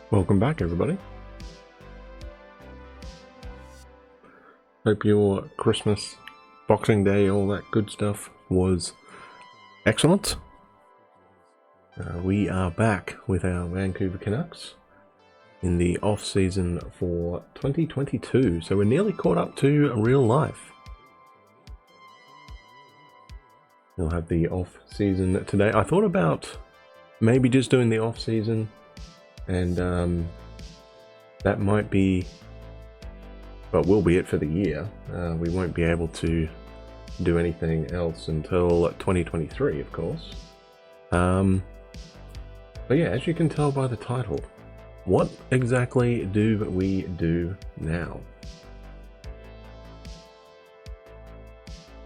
Welcome back, everybody. Hope your Christmas, Boxing Day, all that good stuff was excellent. We are back with our Vancouver Canucks in the off-season for 2022, so we're nearly caught up to real life. We'll have the off-season today. I thought about maybe just doing the off-season, and that might be, well, will be it for the year. We won't be able to do anything else until 2023, of course. But yeah, as you can tell by the title, what exactly do we do now?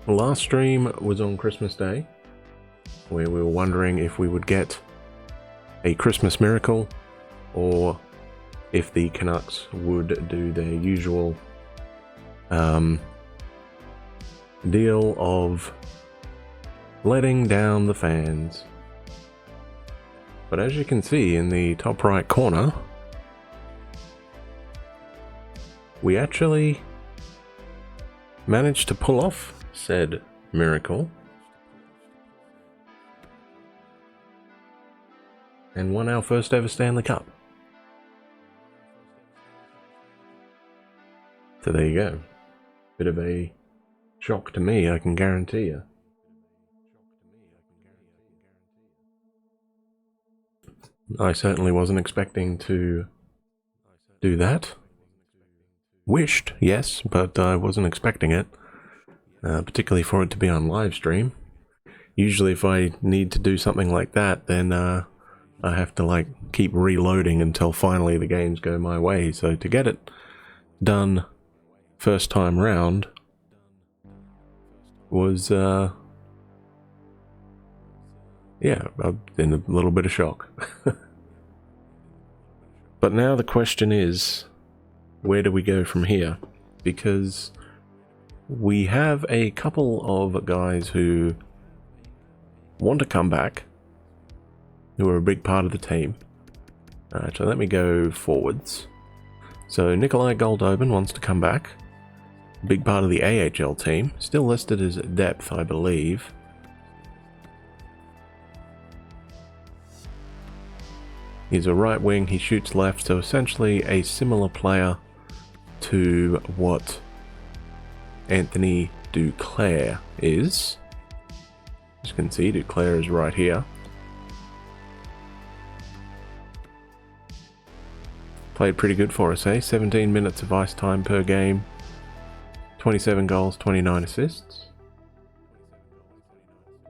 The last stream was on Christmas Day, where we were wondering if we would get a Christmas miracle, or if the Canucks would do their usual deal of letting down the fans. But as you can see in the top right corner, we actually managed to pull off said miracle and won our first ever Stanley Cup. So there you go. Bit of a shock to me, I can guarantee you. I certainly wasn't expecting to do that. Wished, yes, but I wasn't expecting it. Particularly for it to be on live stream. Usually if I need to do something like that, then I have to keep reloading until finally the games go my way. So to get it done first time round was yeah, I've been a little bit of shock. But now the question is, where do we go from here? Because we have a couple of guys who want to come back, who are a big part of the team. So let me go forwards. So Nikolai Goldobin wants to come back. Big part of the AHL team. Still listed as depth, I believe. He's a right wing, he shoots left, so essentially a similar player to what Anthony Duclair is. As you can see, Duclair is right here. Played pretty good for us, 17 minutes of ice time per game. 27 goals, 29 assists.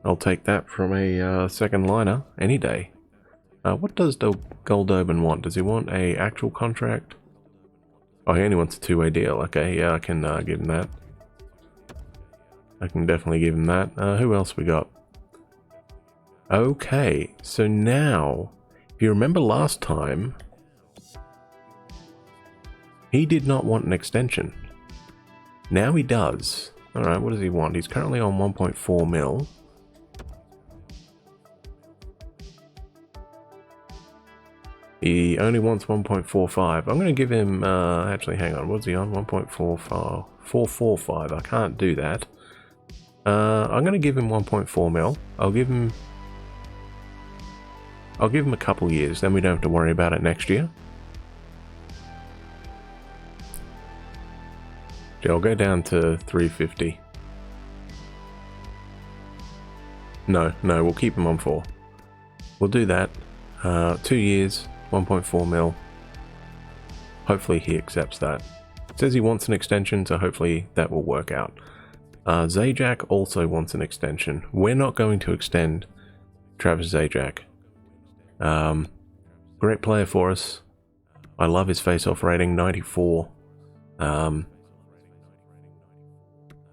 I'll take that from a second liner any day. What does Goldobin want? Does he want a actual contract? Oh, he only wants a two-way deal. Okay, yeah, I can give him that. I can definitely give him that. Who else we got? Okay, so now, if you remember last time, he did not want an extension. Now he does. Alright, what does he want? He's currently on 1.4 mil. He only wants 1.45. I'm going to give him, actually hang on, what's he on? 1.45, 445. I can't do that. I'm going to give him 1.4 mil. I'll give him a couple years, then we don't have to worry about it next year. I'll go down to 350. No, we'll keep him on 4. We'll do that. 2 years, 1.4 mil. Hopefully he accepts that. It says he wants an extension, so hopefully that will work out. Zajac also wants an extension. We're not going to extend Travis Zajac. Great player for us. I love his face-off rating, 94.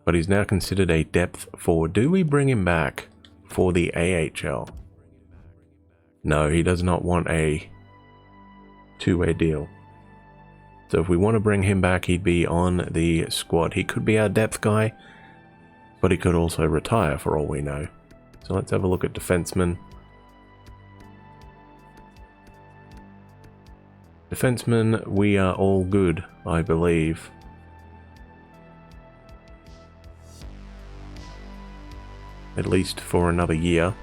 But he's now considered a depth forward. Do we bring him back for the AHL? No, he does not want a two-way deal. So if we want to bring him back, he'd be on the squad. He could be our depth guy, but he could also retire for all we know. So let's have a look at defensemen. Defensemen, we are all good, I believe. At least for another year.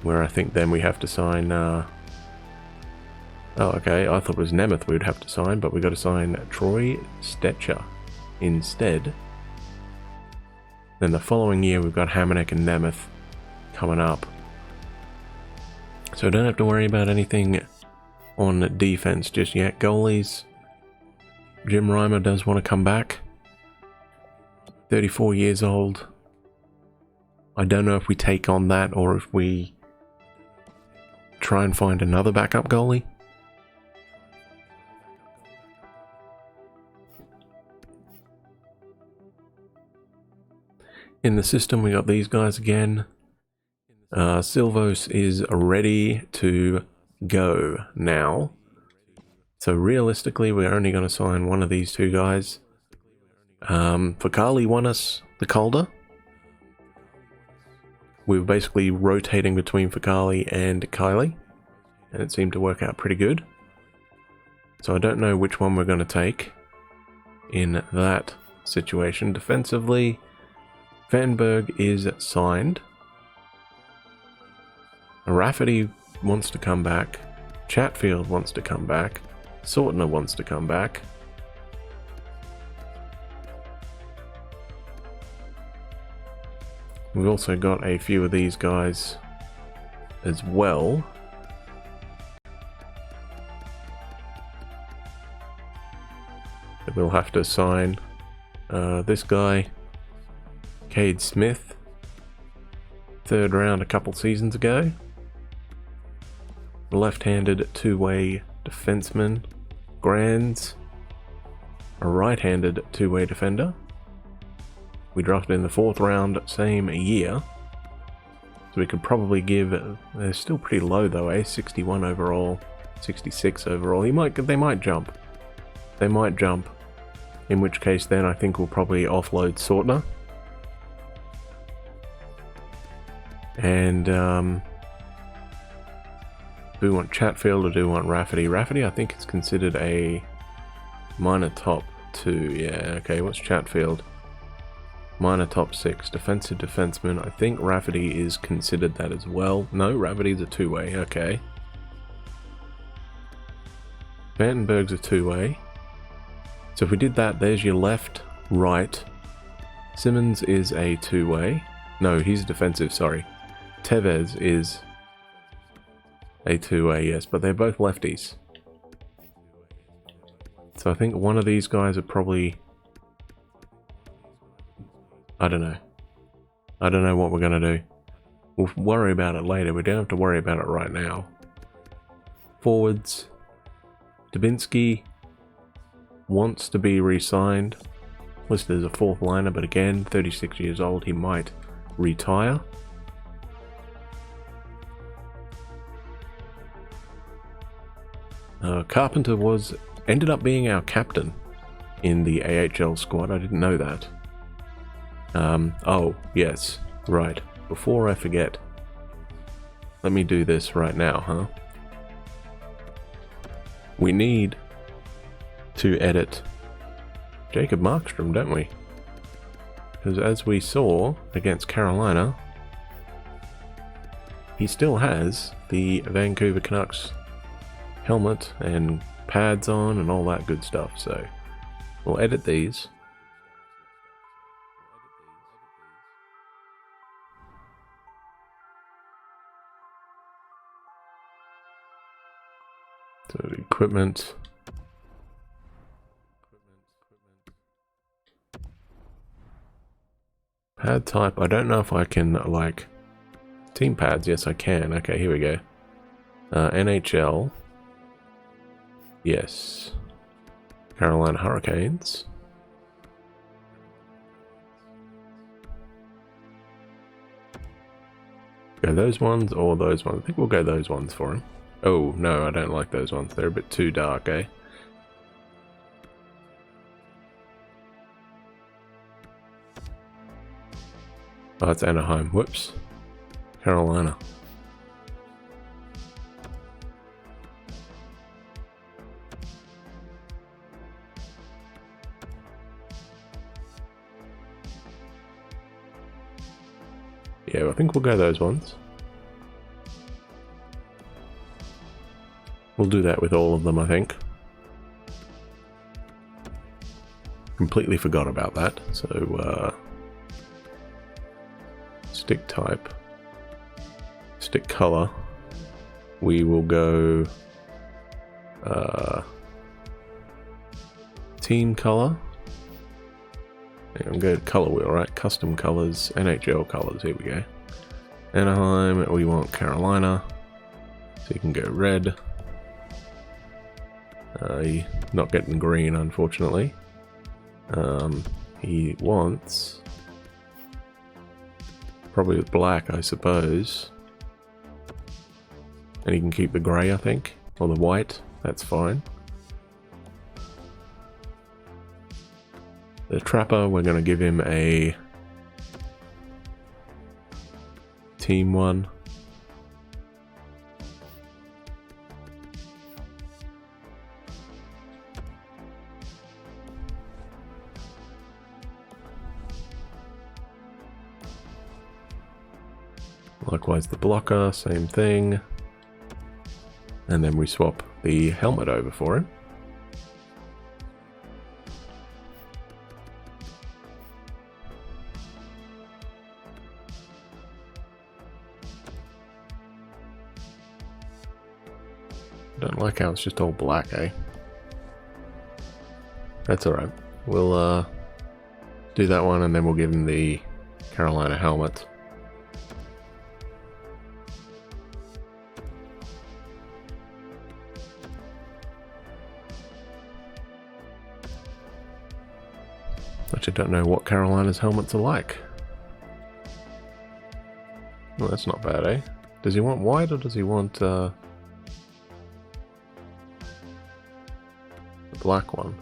Where I think then we have to sign... oh, okay, I thought it was Nemeth we would have to sign, but we got to sign Troy Stetcher instead. Then the following year we've got Hamonic and Nemeth coming up. So I don't have to worry about anything on defense just yet. Goalies, Jim Reimer does want to come back. 34 years old. I don't know if we take on that or if we try and find another backup goalie. In the system we got these guys again. Silvos is ready to go now. So realistically we're only going to sign one of these two guys. Fakali won us the Calder. We were basically rotating between Fakali and Kylie, and it seemed to work out pretty good. So I don't know which one we're going to take in that situation. Defensively, Vanberg is signed. Rafferty wants to come back. Chatfield wants to come back. Sortner wants to come back. We've also got a few of these guys as well. That we'll have to sign. This guy, Cade Smith, 3rd round a couple seasons ago. Left-handed two-way defenseman. Grands, a right-handed two-way defender. We drafted in the 4th round same year. So we could probably give... They're still pretty low though, eh? 61 overall, 66 overall. They might jump. They might jump. In which case then I think we'll probably offload Sortner. And do we want Chatfield or do we want Rafferty? Rafferty I think is considered a minor top 2. Yeah, okay, what's Chatfield? Minor top 6, defensive defenseman. I think Rafferty is considered that as well. No, Rafferty's a two-way, okay. Vandenberg's a two-way. So if we did that, there's your left, right. Simmons is a two-way. No, he's defensive, sorry. Tevez is a two-way, yes, but they're both lefties. So I think one of these guys are probably... I don't know. I don't know what we're going to do. We'll worry about it later. We don't have to worry about it right now. Forwards. Dubinsky wants to be re-signed. Listed as a 4th liner, but again, 36 years old, he might retire. Carpenter ended up being our captain in the AHL squad. I didn't know that. Oh, yes, right. Before I forget, let me do this right now, huh? We need to edit Jacob Markstrom, don't we? Because as we saw against Carolina, he still has the Vancouver Canucks helmet and pads on and all that good stuff, so we'll edit these. So equipment. Pad type, I don't know if I can, like, team pads, yes I can. Okay, here we go. NHL. Yes. Carolina Hurricanes. Go those ones or those ones? I think we'll go those ones for him. Oh, no, I don't like those ones. They're a bit too dark, eh? Oh, it's Anaheim. Whoops. Carolina. Yeah, I think we'll go those ones. We'll do that with all of them, I think. Completely forgot about that. So, stick type, stick color. We will go team color. I'm going to color wheel, right? Custom colors, NHL colors. Here we go. Anaheim. We want Carolina. So you can go red. Not getting green, unfortunately. He wants probably black, I suppose. And he can keep the grey, I think, or the white. That's fine. The Trapper, we're going to give him a team one. Likewise the Blocker, same thing. And then we swap the helmet over for him. Don't like how it's just all black, eh? That's alright. We'll do that one and then we'll give him the Carolina helmet. Actually, don't know what Carolina's helmets are like. Well, that's not bad, eh? Does he want white or does he want the black one?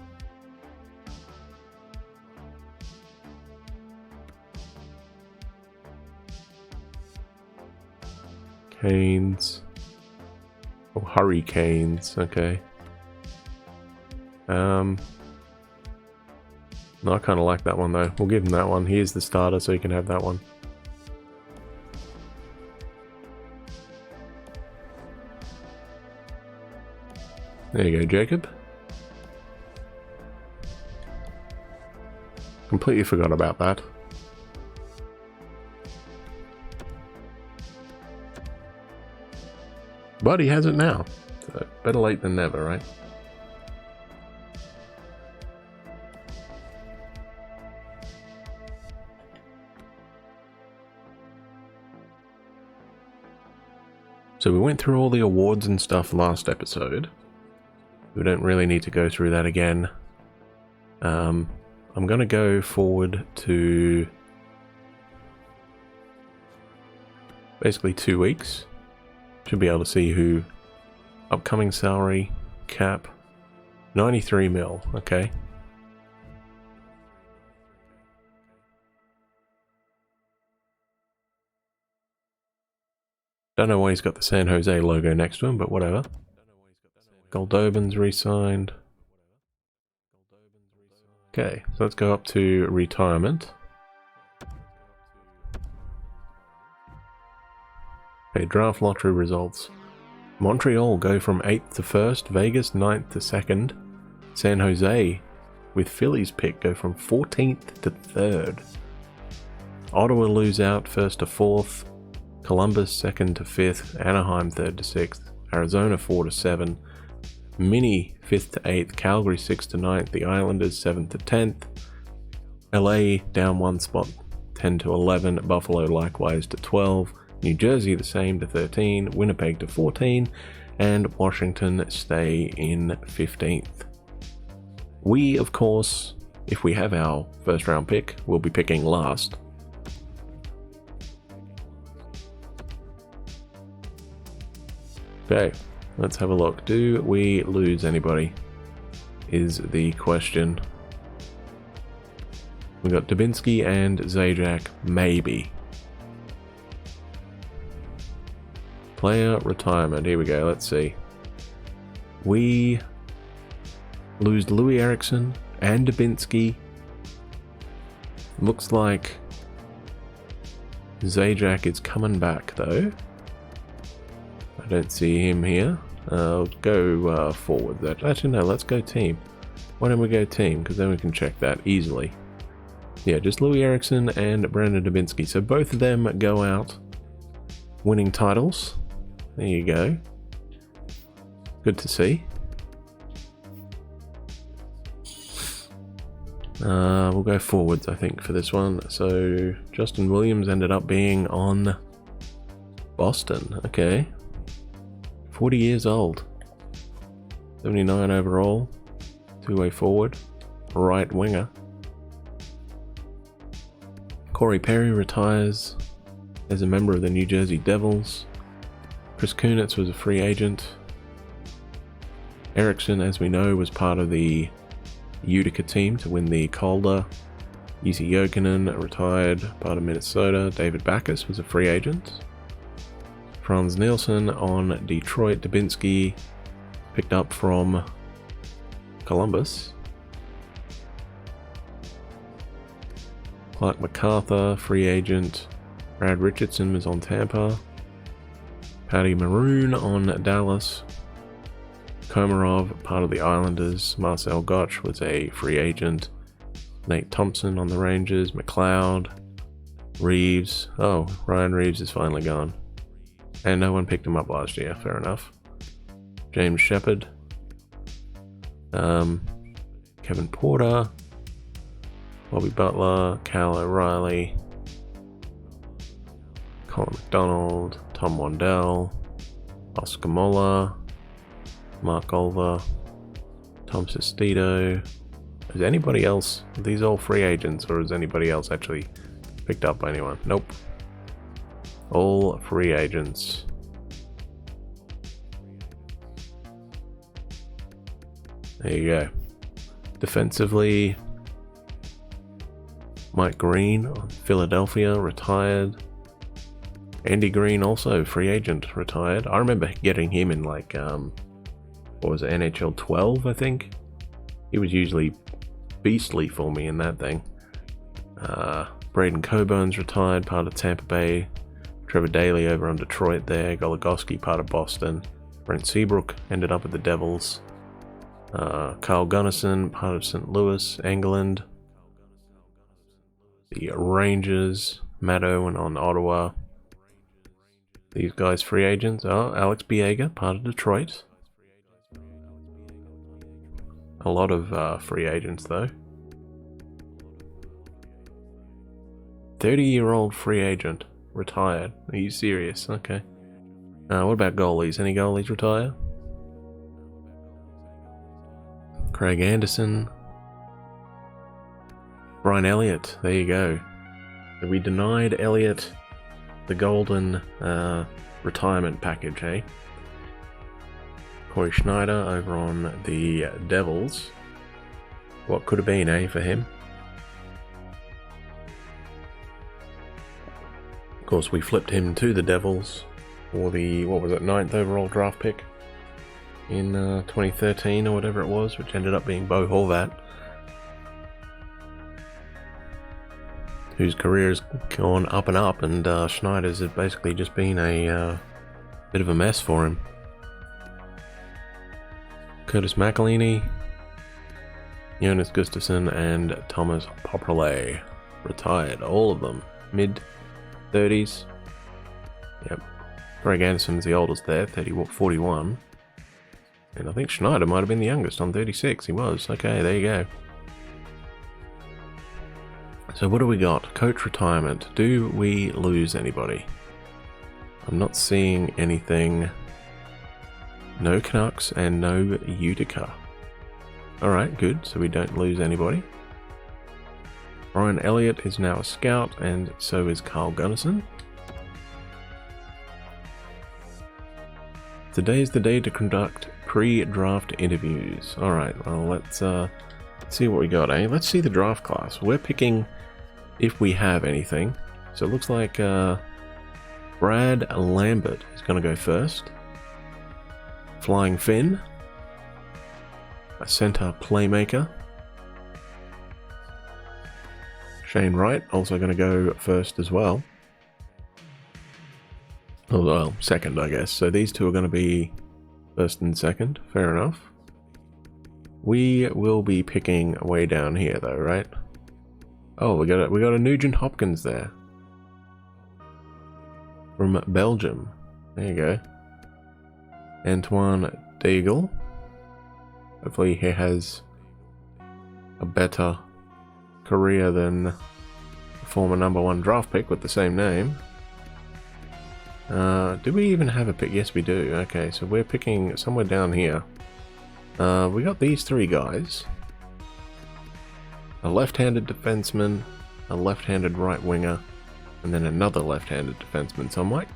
Canes. Oh, Hurricanes, okay. No, I kind of like that one though. We'll give him that one. He is the starter, so he can have that one. There you go, Jacob. Completely forgot about that. But he has it now. So better late than never, right? So we went through all the awards and stuff last episode. We don't really need to go through that again. I'm going to go forward to basically 2 weeks. Should be able to see who. Upcoming salary, cap, 93 mil, okay. Don't know why he's got the San Jose logo next to him, but whatever. Goldobin's re-signed. Okay, so let's go up to retirement. Okay, draft lottery results. Montreal go from 8th to 1st, Vegas 9th to 2nd. San Jose, with Philly's pick, go from 14th to 3rd. Ottawa lose out 1st to 4th. Columbus 2nd to 5th, Anaheim 3rd to 6th, Arizona 4 to 7, Mini 5th to 8th, Calgary 6th to 9th, the Islanders 7th to 10th, LA down 1 spot 10 to 11, Buffalo likewise to 12, New Jersey the same to 13, Winnipeg to 14, and Washington stay in 15th. We, of course, if we have our first round pick, will be picking last. Okay, let's have a look. Do we lose anybody? Is the question. We got Dubinsky and Zajac, maybe. Player retirement. Here we go. Let's see. We lose Louis Eriksson and Dubinsky. Looks like Zajac is coming back though. I don't see him here. I'll go forward. Actually, no, let's go team. Why don't we go team? Because then we can check that easily. Yeah, just Louis Eriksson and Brandon Dubinsky. So both of them go out winning titles. There you go. Good to see. We'll go forwards, I think, for this one. So Justin Williams ended up being on Boston. Okay. 40 years old. 79 overall. Two-way forward. Right winger. Corey Perry retires as a member of the New Jersey Devils. Chris Kunitz was a free agent. Eriksson, as we know, was part of the Utica team to win the Calder. Jussi Jokinen retired, part of Minnesota. David Backes was a free agent. Franz Nielsen on Detroit. Dubinsky picked up from Columbus. Clark MacArthur, free agent. Brad Richardson was on Tampa. Patty Maroon on Dallas. Komarov, part of the Islanders. Marcel Gottsch was a free agent. Nate Thompson on the Rangers. McLeod. Reeves. Oh, Ryan Reeves is finally gone. And no one picked him up last year, fair enough. James Shepard. Kevin Porter. Bobby Butler. Cal O'Reilly. Colin McDonald. Tom Wandell. Oscar Mola. Mark Olver. Tom Sestito. Is anybody else? Are these all free agents, or is anybody else actually picked up by anyone? Nope. All free agents. There you go. Defensively, Mike Green on Philadelphia, retired. Andy Green, also free agent, retired. I remember getting him in like, what was it, NHL 12, I think? He was usually beastly for me in that thing. Braden Coburn's retired, part of Tampa Bay. Trevor Daley over on Detroit there. Goligoski, part of Boston. Brent Seabrook ended up at the Devils. Kyle Gunnison, part of St. Louis, England. The Rangers. Matt Owen on Ottawa. These guys free agents. Oh, Alex Biega, part of Detroit. A lot of free agents though. 30-year-old free agent. Retired. Are you serious? Okay. What about goalies? Any goalies retire? Craig Anderson. Brian Elliott. There you go. We denied Elliott the golden retirement package, eh? Corey Schneider over on the Devils. What could have been, eh, for him? Of course, we flipped him to the Devils for the, what was it, 9th overall draft pick in 2013 or whatever it was, which ended up being Bo Horvat, whose career has gone up and up, and Schneider's has basically just been a bit of a mess for him. Curtis McElhinney, Jonas Gustafsson, and Thomas Popperley retired. All of them mid-30s. Yep. Greg Anderson's the oldest there, 41. And I think Schneider might have been the youngest on 36. He was. Okay, there you go. So what do we got? Coach retirement. Do we lose anybody? I'm not seeing anything. No Canucks and no Utica. Alright, good. So we don't lose anybody. Brian Elliott is now a scout, and so is Carl Gunnison. Today is the day to conduct pre-draft interviews. Alright, well, let's see what we got, eh? Let's see the draft class. We're picking if we have anything. So it looks like Brad Lambert is going to go first. Flying Finn. A center playmaker. Shane Wright also going to go first as well. Oh, well, second, I guess. So these two are going to be first and second. Fair enough. We will be picking way down here, though, right? Oh, we got a Nugent Hopkins there from Belgium. There you go. Antoine Deagle. Hopefully he has a better career than the former #1 draft pick with the same name. Do we even have a pick? Yes, we do. Okay, so we're picking somewhere down here. We got these three guys. A left-handed defenseman, a left-handed right winger, and then another left-handed defenseman. So I might,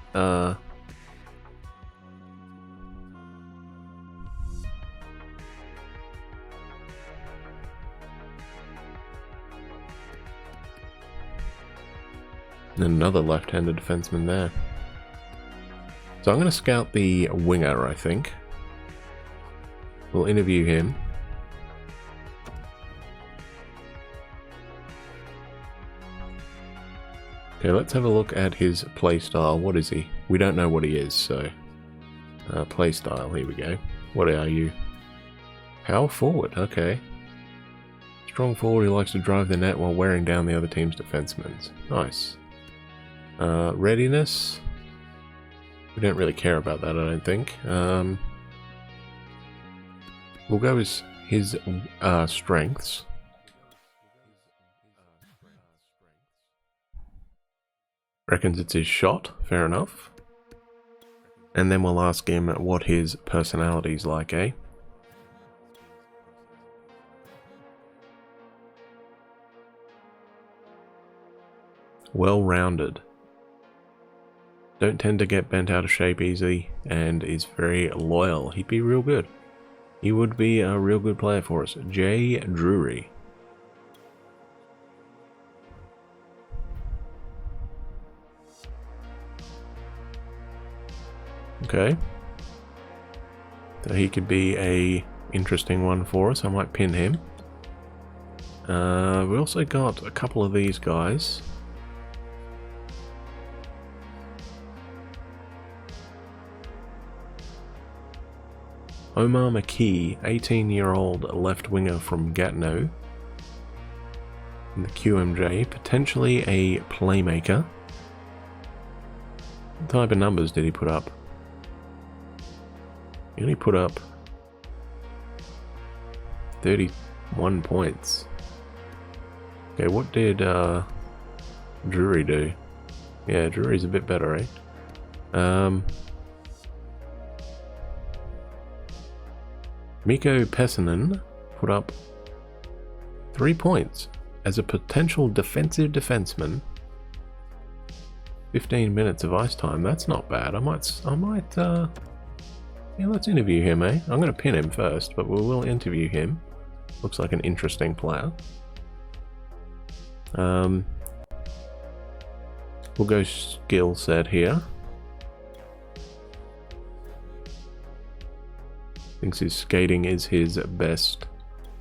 and another left-handed defenseman there. So I'm going to scout the winger, I think. We'll interview him. Okay, let's have a look at his play style. What is he? We don't know what he is, so... play style, here we go. What are you? Power forward, okay. Strong forward who likes to drive the net while wearing down the other team's defensemen. Nice. Readiness. We don't really care about that, I don't think. We'll go with his strengths. Reckons it's his shot, fair enough. And then we'll ask him what his personality's like, eh? Well-rounded. Don't tend to get bent out of shape easily, and is very loyal. He'd be real good. He would be a real good player for us. Jay Drury. Okay. So he could be a interesting one for us. I might pin him. We also got a couple of these guys. Omar McKee, 18-year-old left winger from Gatineau. In the QMJ, potentially a playmaker. What type of numbers did he put up? He only put up 31 points. Okay, what did Drury do? Yeah, Drury's a bit better, eh? Mikko Pessanen put up 3 points as a potential defensive defenseman. 15 minutes of ice time. That's not bad. I might. Yeah, let's interview him, eh? I'm going to pin him first, but we will interview him. Looks like an interesting player. We'll go skill set here. Thinks his skating is his best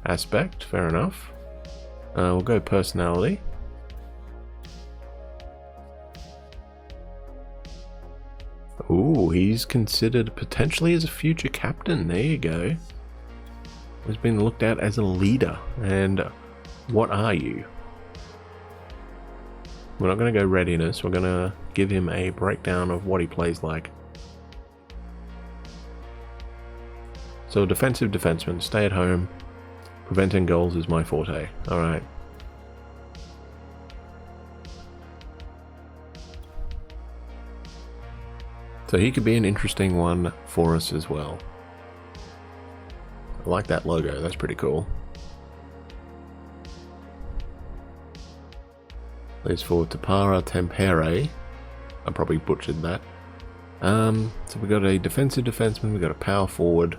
aspect. Fair enough. We'll go personality. Ooh, he's considered potentially as a future captain. There you go. He's been looked at as a leader. And what are you? We're not going to go readiness. We're going to give him a breakdown of what he plays like. So, defensive defenseman, stay at home. Preventing goals is my forte. Alright. So he could be an interesting one for us as well. I like that logo, that's pretty cool. Plays for Tapara Tempere. I probably butchered that. So we got a defensive defenseman, we got a power forward.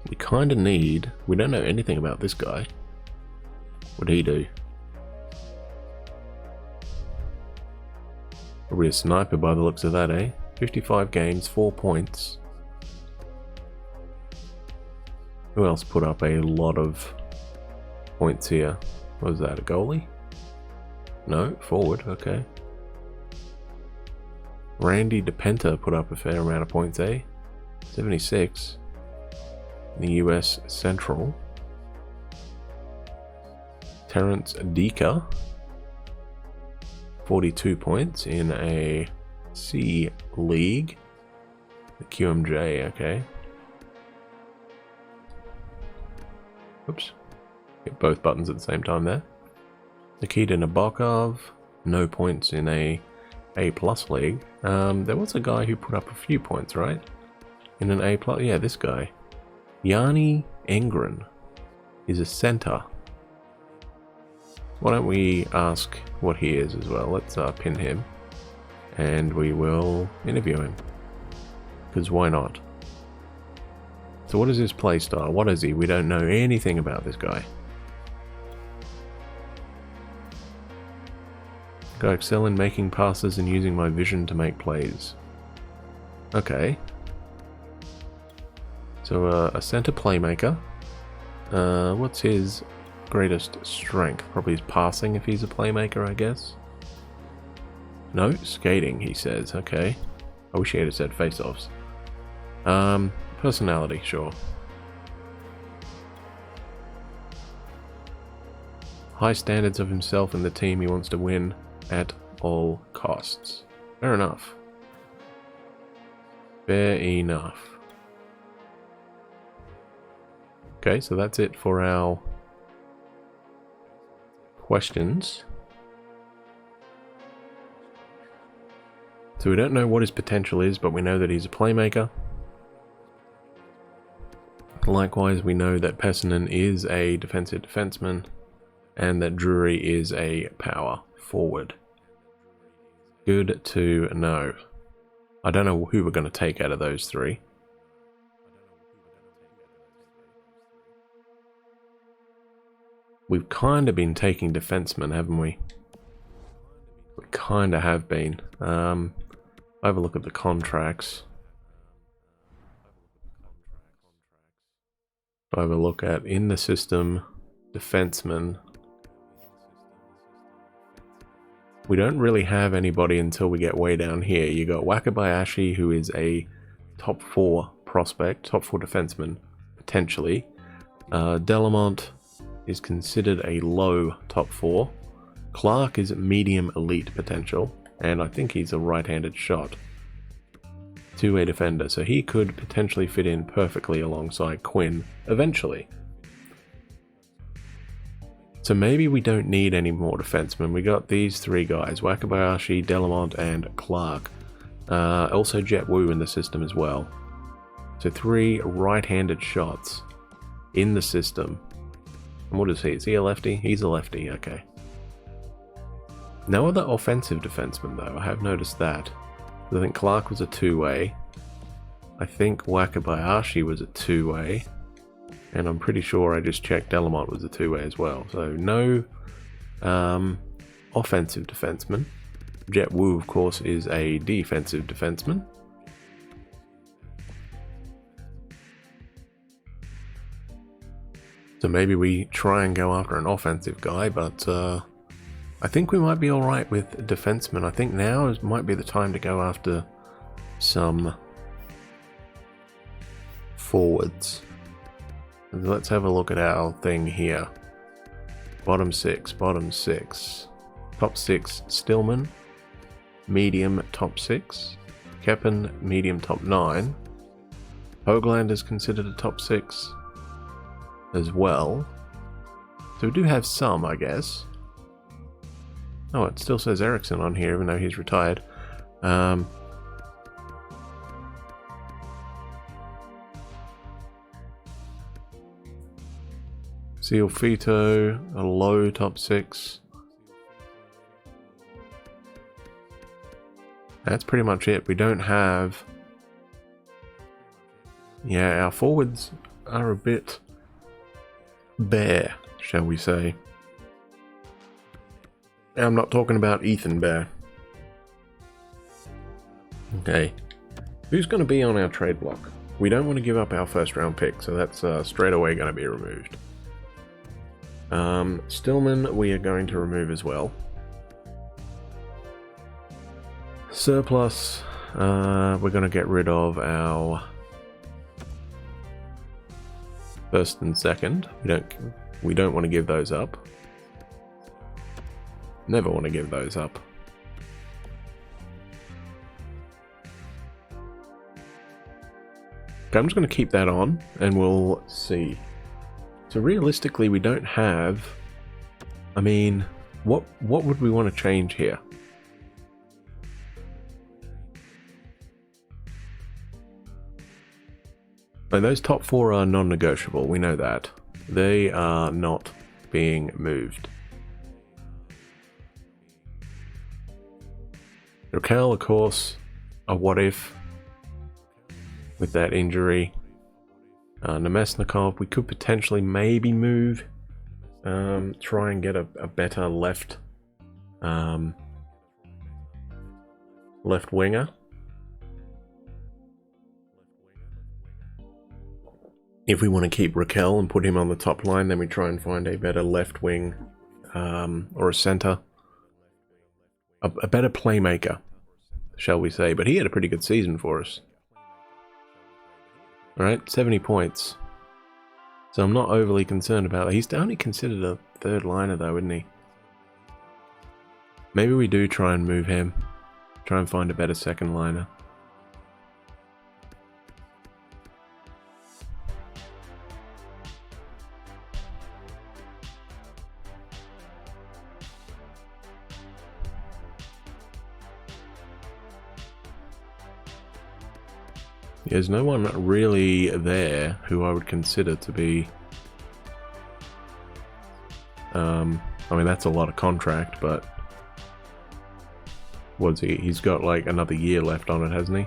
We kind of need... We don't know anything about this guy. What'd he do? Probably a sniper by the looks of that, eh? 55 games, 4 points. Who else put up a lot of points here? What was that, a goalie? No, forward, okay. Randy DePenta put up a fair amount of points, eh? 76 in the US Central. Terrence Dika, 42 points in a C League. The QMJ, okay. Oops. Hit both buttons at the same time there. Nikita Nabokov, no points in a A+ league. There was a guy who put up a few points, right? In an A+, yeah, this guy. Yanni Engren is a center. Why don't we ask what he is as well? Let's pin him, and we will interview him. Because why not? So what is his play style? What is he? We don't know anything about this guy. I excel in making passes and using my vision to make plays. Okay. So a center playmaker. What's his greatest strength? Probably his passing if he's a playmaker, I guess. No, skating, he says. Okay. I wish he had said face-offs. Personality, sure. High standards of himself and the team he wants to win at all costs. Fair enough. Fair enough. Okay, so that's it for our questions. So we don't know what his potential is, but we know that he's a playmaker. Likewise, we know that Pessanen is a defensive defenseman and that Drury is a power forward. Good to know. I don't know who we're going to take out of those three. We've kind of been taking defensemen, haven't we? We kind of have been. Have a look at the contracts. Have a look at in the system defensemen. We don't really have anybody until we get way down here. You got Wakabayashi, who is a top 4 prospect, top 4 defenseman, potentially. Delamont is considered a low top 4. Clark is medium elite potential, and I think he's a right-handed shot. 2-way defender, so he could potentially fit in perfectly alongside Quinn eventually. So maybe we don't need any more defensemen. We got these 3 guys, Wakabayashi, Delamont, and Clark. Also Jet Wu in the system as well. So 3 right-handed shots in the system. And what is he? Is he a lefty? He's a lefty, okay. No other offensive defensemen though, I have noticed that. I think Clark was a 2-way. I think Wakabayashi was a 2-way. And I'm pretty sure I just checked Delamont was a 2-way as well. So no offensive defenseman. Jet Wu, of course, is a defensive defenseman. So maybe we try and go after an offensive guy, but I think we might be alright with defensemen. I think now might be the time to go after some forwards. Let's have a look at our thing here. Bottom 6. Top 6, Stillman. Medium, top 6. Keppen, medium, top 9. Hoagland is considered a top 6 as well. So we do have some, I guess. Oh, it still says Eriksson on here, even though he's retired. Sealfito, a low top 6. That's pretty much it. We don't have... Yeah, our forwards are a bit bare, shall we say. I'm not talking about Ethan Bear. Okay. Who's going to be on our trade block? We don't want to give up our first round pick, so that's straight away going to be removed. Stillman we are going to remove as well. Surplus, we're going to get rid of our first and second. We don't want to give those up. Never want to give those up. Okay, I'm just going to keep that on and we'll see. So realistically we don't have, I mean, what would we want to change here? And those top four are non-negotiable, we know that. They are not being moved. Raquel, of course, a what if with that injury. Nemesnikov, we could potentially maybe move, try and get a better left winger. If we want to keep Raquel and put him on the top line, then we try and find a better left wing or a center. A better playmaker, shall we say. But he had a pretty good season for us. Alright, 70 points. So I'm not overly concerned about that. He's only considered a third liner though, isn't he? Maybe we do try and move him. Try and find a better second liner. There's no one really there who I would consider to be... I mean, that's a lot of contract, but... What's he? He's got like another year left on it, hasn't he?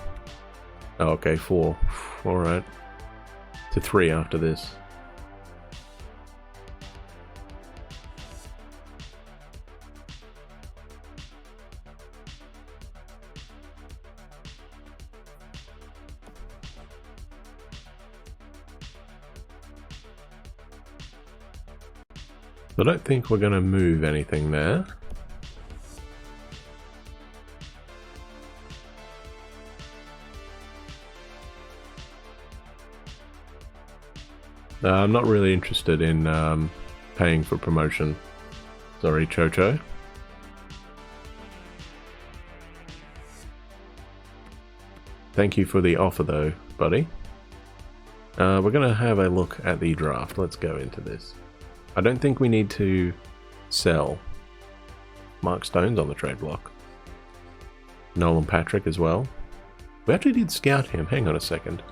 Oh, okay, 4. Alright. To 3 after this. I don't think we're going to move anything there. I'm not really interested in paying for promotion. Sorry, Chocho. Thank you for the offer though, buddy. We're going to have a look at the draft. Let's go into this. I don't think we need to sell. Mark Stone's on the trade block. Nolan Patrick as well. We actually did scout him. Hang on a second.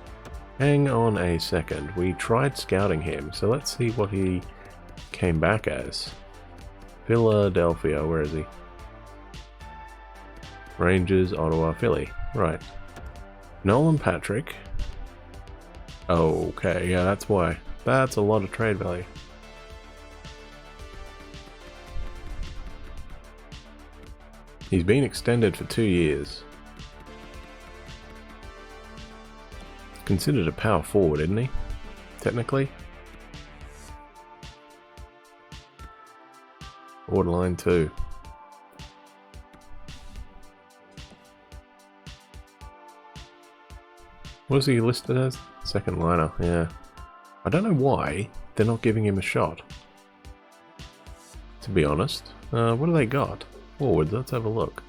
Hang on a second. We tried scouting him, so let's see what he came back as. Philadelphia, where is he? Rangers, Ottawa, Philly. Right. Nolan Patrick. Okay, yeah, that's why. That's a lot of trade value. He's been extended for 2 years. Considered a power forward, isn't he? Technically. Borderline 2. What is he listed as? Second liner, yeah. I don't know why they're not giving him a shot. To be honest. What do they got? Forwards, let's have a look.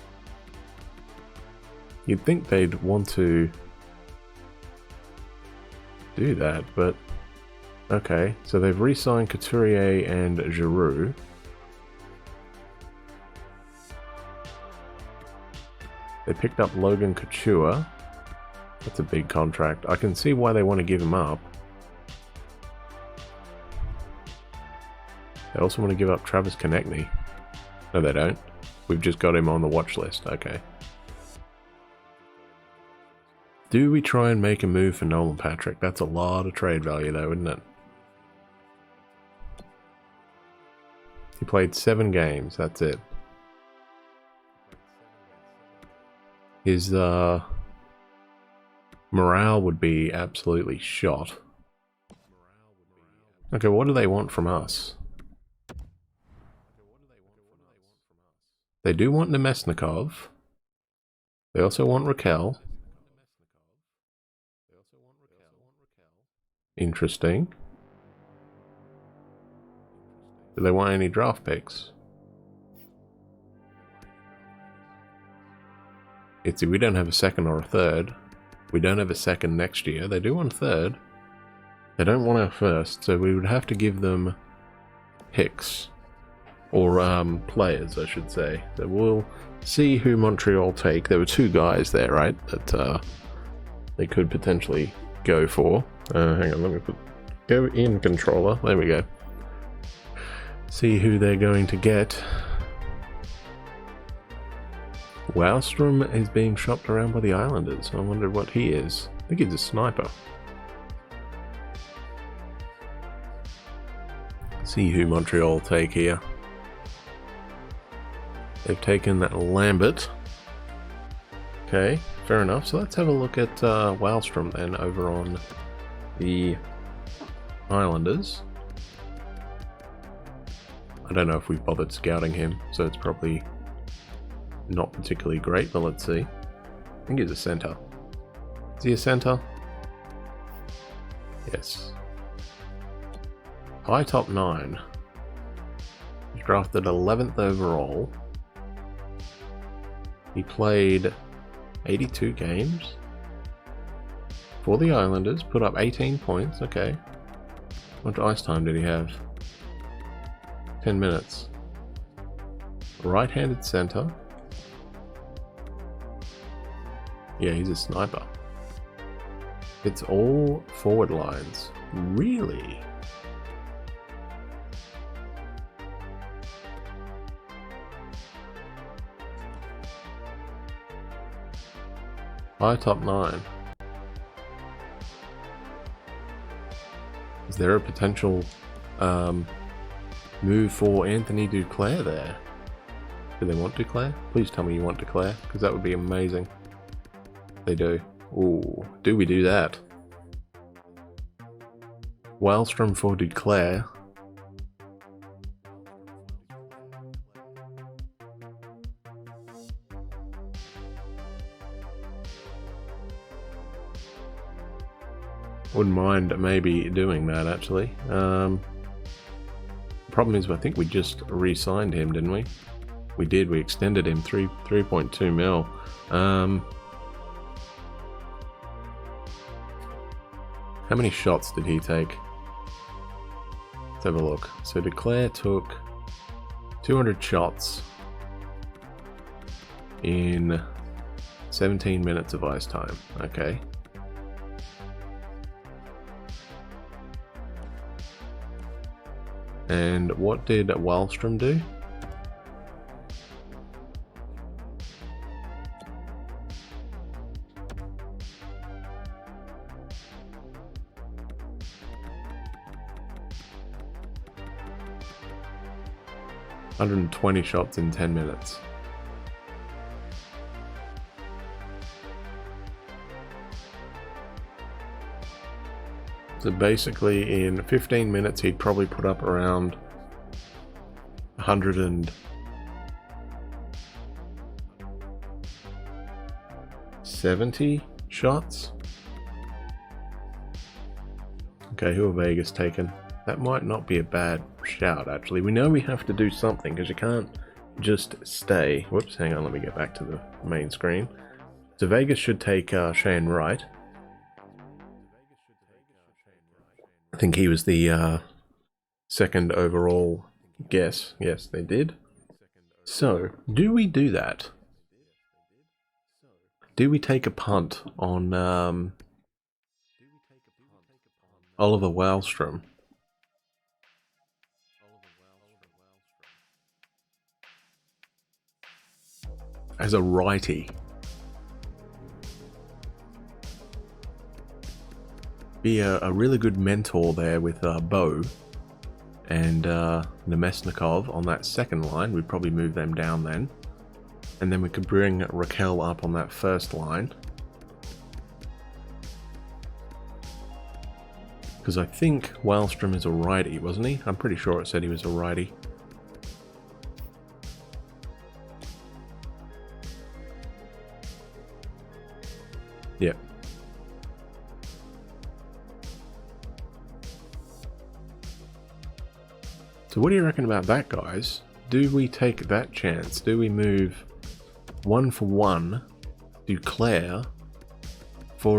You'd think they'd want to do that, but okay. So they've re-signed Couturier and Giroux. They picked up Logan Couture. That's a big contract. I can see why they want to give him up. They also want to give up Travis Konechny. No, they don't. We've just got him on the watch list. Okay. Do we try and make a move for Nolan Patrick? That's a lot of trade value though, isn't it? He played 7 games, that's it. His Morale would be absolutely shot. Okay, what do they want from us? They do want Nemesnikov. They also want Raquel. Interesting. Do they want any draft picks? It's we don't have a second or a third. We don't have a second next year. They do want a third. They don't want our first, so we would have to give them picks. Or players, I should say. So we'll see who Montreal take. There were two guys there, right? That they could potentially go for. Hang on, let me go in controller. There we go. See who they're going to get. Wallstrom is being shopped around by the Islanders. I wonder what he is. I think he's a sniper. See who Montreal take here. They've taken that Lambert. Okay, fair enough. So let's have a look at Wallstrom then over on the Islanders. I don't know if we've bothered scouting him, so it's probably not particularly great, but let's see. I think he's a center. Is he a center? Yes. High top 9. He's drafted 11th overall. He played 82 games for the Islanders, put up 18 points, okay. How much ice time did he have? 10 minutes. Right-handed center. Yeah, he's a sniper. It's all forward lines. Really? High top 9. Is there a potential move for Anthony Duclair there? Do they want Duclair? Please tell me you want Duclair, because that would be amazing. They do. Ooh, do we do that? Wallstrom for Duclair. Wouldn't mind maybe doing that, actually. The problem is, I think we just re-signed him, didn't we? We did. We extended him 3.2 mil. How many shots did he take? Let's have a look. So Duclair took 200 shots in 17 minutes of ice time. Okay. And what did Wallstrom do? $120 shots in 10 minutes. So basically in 15 minutes he'd probably put up around 170 shots. Okay, who have Vegas taken? That might not be a bad shout, actually. We know we have to do something, because you can't just stay. Whoops, hang on, let me get back to the main screen. So Vegas should take Shane Wright. I think he was the second overall guess. Yes, they did. So, do we do that? Do we take a punt on Oliver Wallstrom? As a righty. Be a really good mentor there with Bo and Nemesnikov on that second line. We'd probably move them down then. And then we could bring Raquel up on that first line. Because I think Wallstrom is a righty, wasn't he? I'm pretty sure it said he was a righty. Yep. So what do you reckon about that, guys? Do we take that chance? Do we move 1-for-1 Duclair for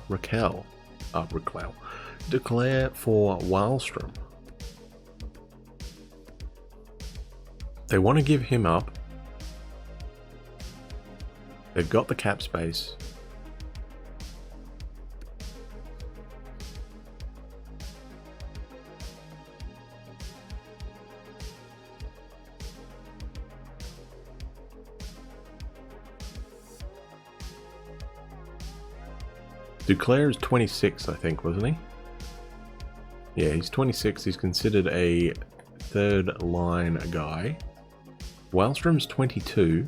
Raquel? Duclair for Wallstrom. They want to give him up. They've got the cap space. Duclair is 26, I think, wasn't he? Yeah, he's 26. He's considered a third line guy. Wallstrom's 22.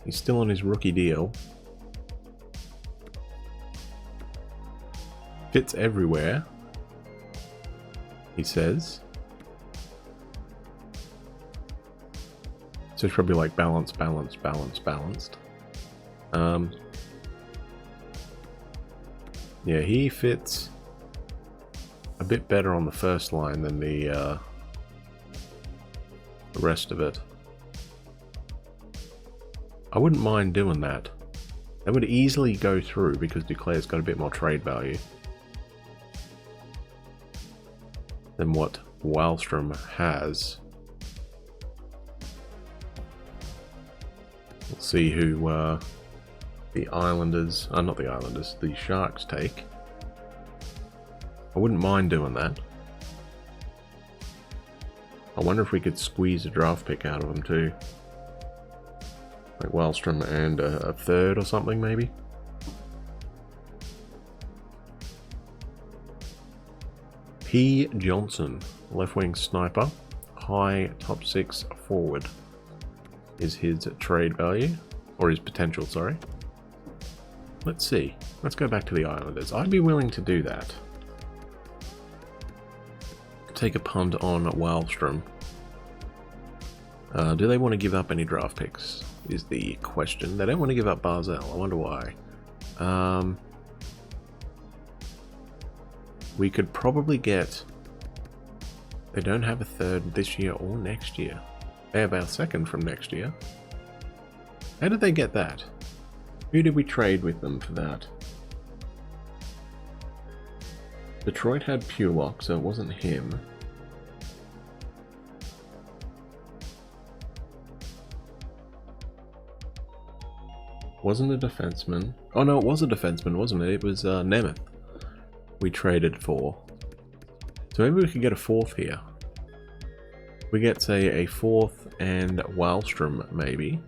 He's still on his rookie deal. Fits everywhere, he says. So it's probably like balanced. Yeah, he fits a bit better on the first line than the rest of it. I wouldn't mind doing that. That would easily go through because Duclair's got a bit more trade value than what Wallstrom has. We'll see who the Islanders, not the Islanders, the Sharks take. I wouldn't mind doing that. I wonder if we could squeeze a draft pick out of them too. Like Wallstrom and a third or something maybe. P. Johnson, left wing sniper, high top 6 forward is his trade value, or his potential, sorry. Let's see. Let's go back to the Islanders. I'd be willing to do that. Take a punt on Wallstrom. Do they want to give up any draft picks? Is the question. They don't want to give up Barzell. I wonder why. We could probably get... They don't have a third this year or next year. They have our second from next year. How did they get that? Who did we trade with them for that? Detroit had Pulock, so it wasn't him. Wasn't a defenseman. Oh no, it was a defenseman, wasn't it? It was Nemeth we traded for. So maybe we could get a fourth here. We get, say, a fourth and Wallstrom, maybe.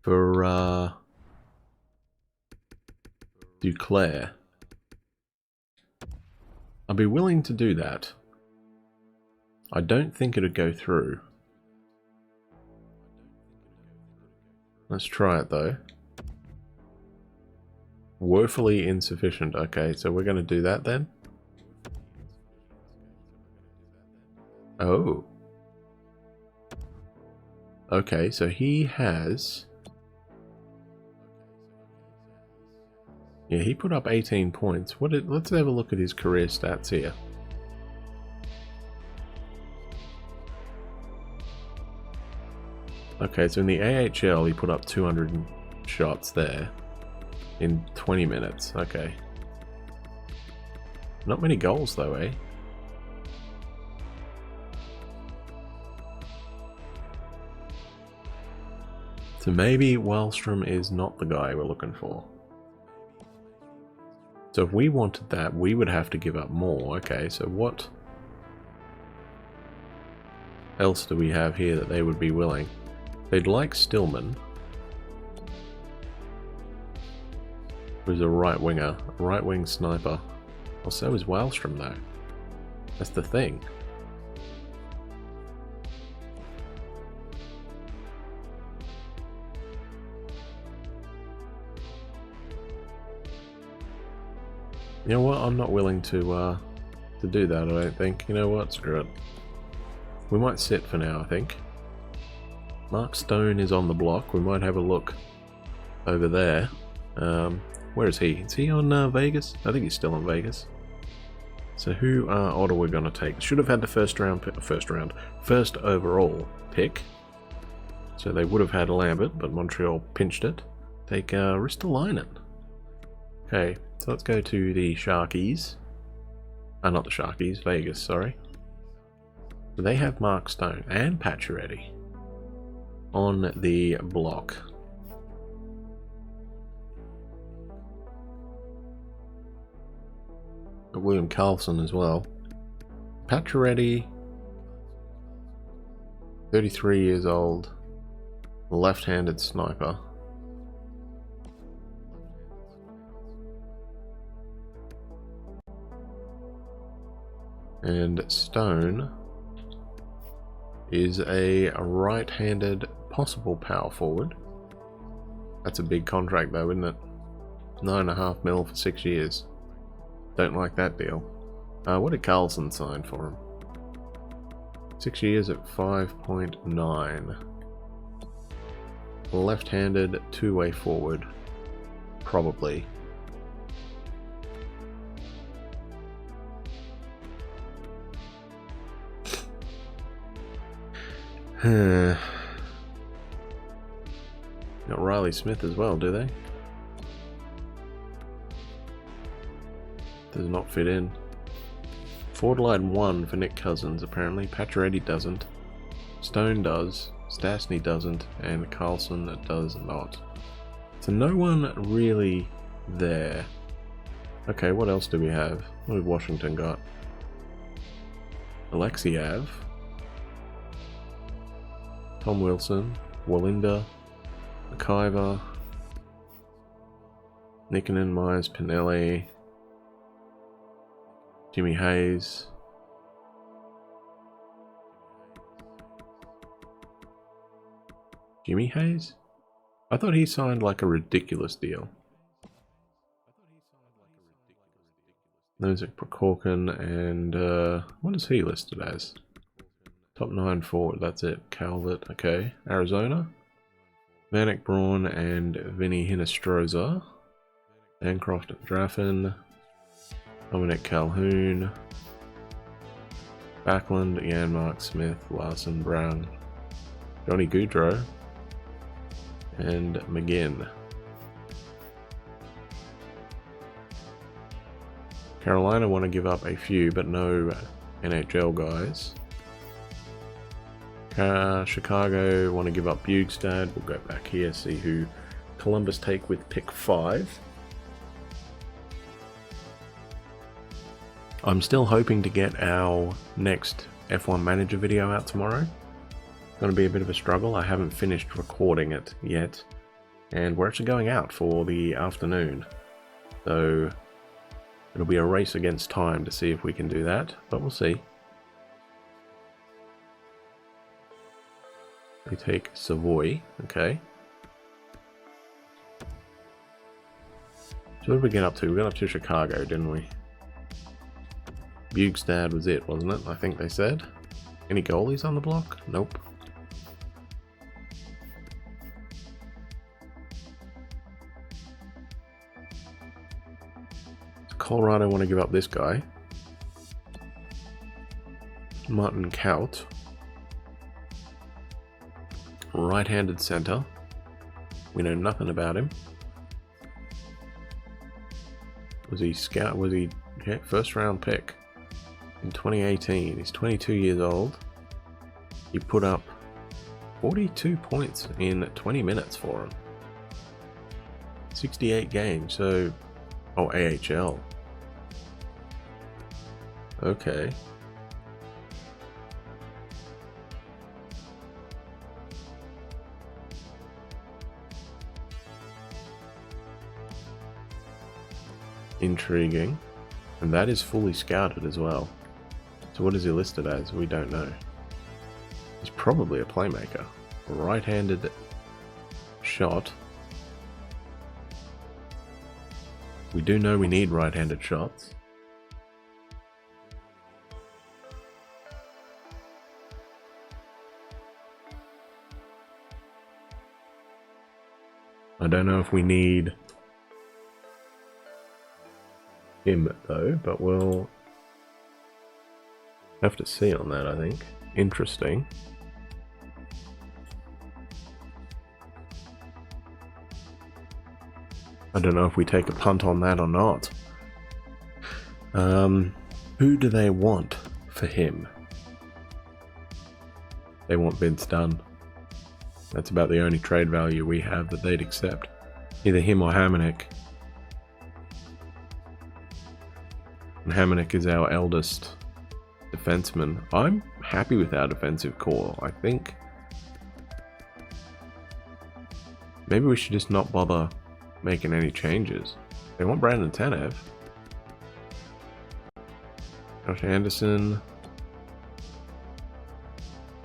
For Duclair. I'd be willing to do that. I don't think it'd go through. Let's try it though. Woefully insufficient. Okay, so we're going to do that then. Oh. Okay, so he has... Yeah, he put up 18 points. Let's have a look at his career stats here. Okay, so in the AHL he put up 200 shots there in 20 minutes. Okay. Not many goals though, eh? So maybe Wallstrom is not the guy we're looking for. So if we wanted that, we would have to give up more. Okay, so what else do we have here that they would be willing? They'd like Stillman, who's a right winger, a right wing sniper. Well, so is Wallstrom though. That's the thing. You know what? I'm not willing to do that, I don't think. You know what? Screw it. We might sit for now, I think. Mark Stone is on the block. We might have a look over there. Where is he? Is he on Vegas? I think he's still on Vegas. So who are Ottawa going to take? Should have had the first overall pick. So they would have had Lambert, but Montreal pinched it. Take Ristolainen. Okay, so let's go to the Sharkies. Not the Sharkies, Vegas, sorry. They have Mark Stone and Pacioretty on the block. William Karlsson as well. Pacioretty, 33 years old, left-handed sniper. And Stone is a right-handed possible power forward. That's a big contract though, isn't it? $9.5 million for 6 years. Don't like that deal. What did Karlsson sign for him? 6 years at 5.9. Left-handed two-way forward. Probably. Got Riley Smith as well, do they? Does not fit in. Forward line 1 for Nick Cousins, apparently. Pacioretty doesn't. Stone does. Stastny doesn't. And Karlsson does not. So no one really there. Okay, what else do we have? What has Washington got? Alexiev. Tom Wilson. Wallinder. McIver. Nikkonen, Myers, Pinelli. Jimmy Hayes. Jimmy Hayes? I thought he signed like a ridiculous deal. Nozick Prokorkin and what is he listed as? Top 9 forward, that's it. Calvert, okay. Arizona. Vanek Braun and Vinny Hinostroza. Bancroft and Draffin. Dominic Calhoun, Backlund, Ian Mark Smith, Larson Brown, Johnny Gaudreau, and McGinn. Carolina want to give up a few, but no NHL guys. Chicago want to give up Bugstad. We'll go back here, see who Columbus take with pick 5. I'm still hoping to get our next F1 Manager video out tomorrow. It's going to be a bit of a struggle. I haven't finished recording it yet. And we're actually going out for the afternoon. So it'll be a race against time to see if we can do that. But we'll see. We take Savoy. Okay. So what did we get up to? We got up to Chicago, didn't we? Bugstad was it, wasn't it? I think they said. Any goalies on the block? Nope. Colorado want to give up this guy. Martin Kaut. Right-handed center. We know nothing about him. Was he scout? Was he first round pick? In 2018, he's 22 years old. He put up 42 points in 20 minutes for him. 68 games, so... Oh, AHL. Okay. Intriguing. And that is fully scouted as well. So what is he listed as? We don't know. He's probably a playmaker. Right-handed shot. We do know we need right-handed shots. I don't know if we need him though, but we'll have to see on that, I think. Interesting. I don't know if we take a punt on that or not. Who do they want for him? They want Vince Dunn. That's about the only trade value we have that they'd accept. Either him or Hamonic. And Hamonic is our eldest defenseman. I'm happy with our defensive core. I think maybe we should just not bother making any changes. They want Brandon Tanev. Josh Anderson.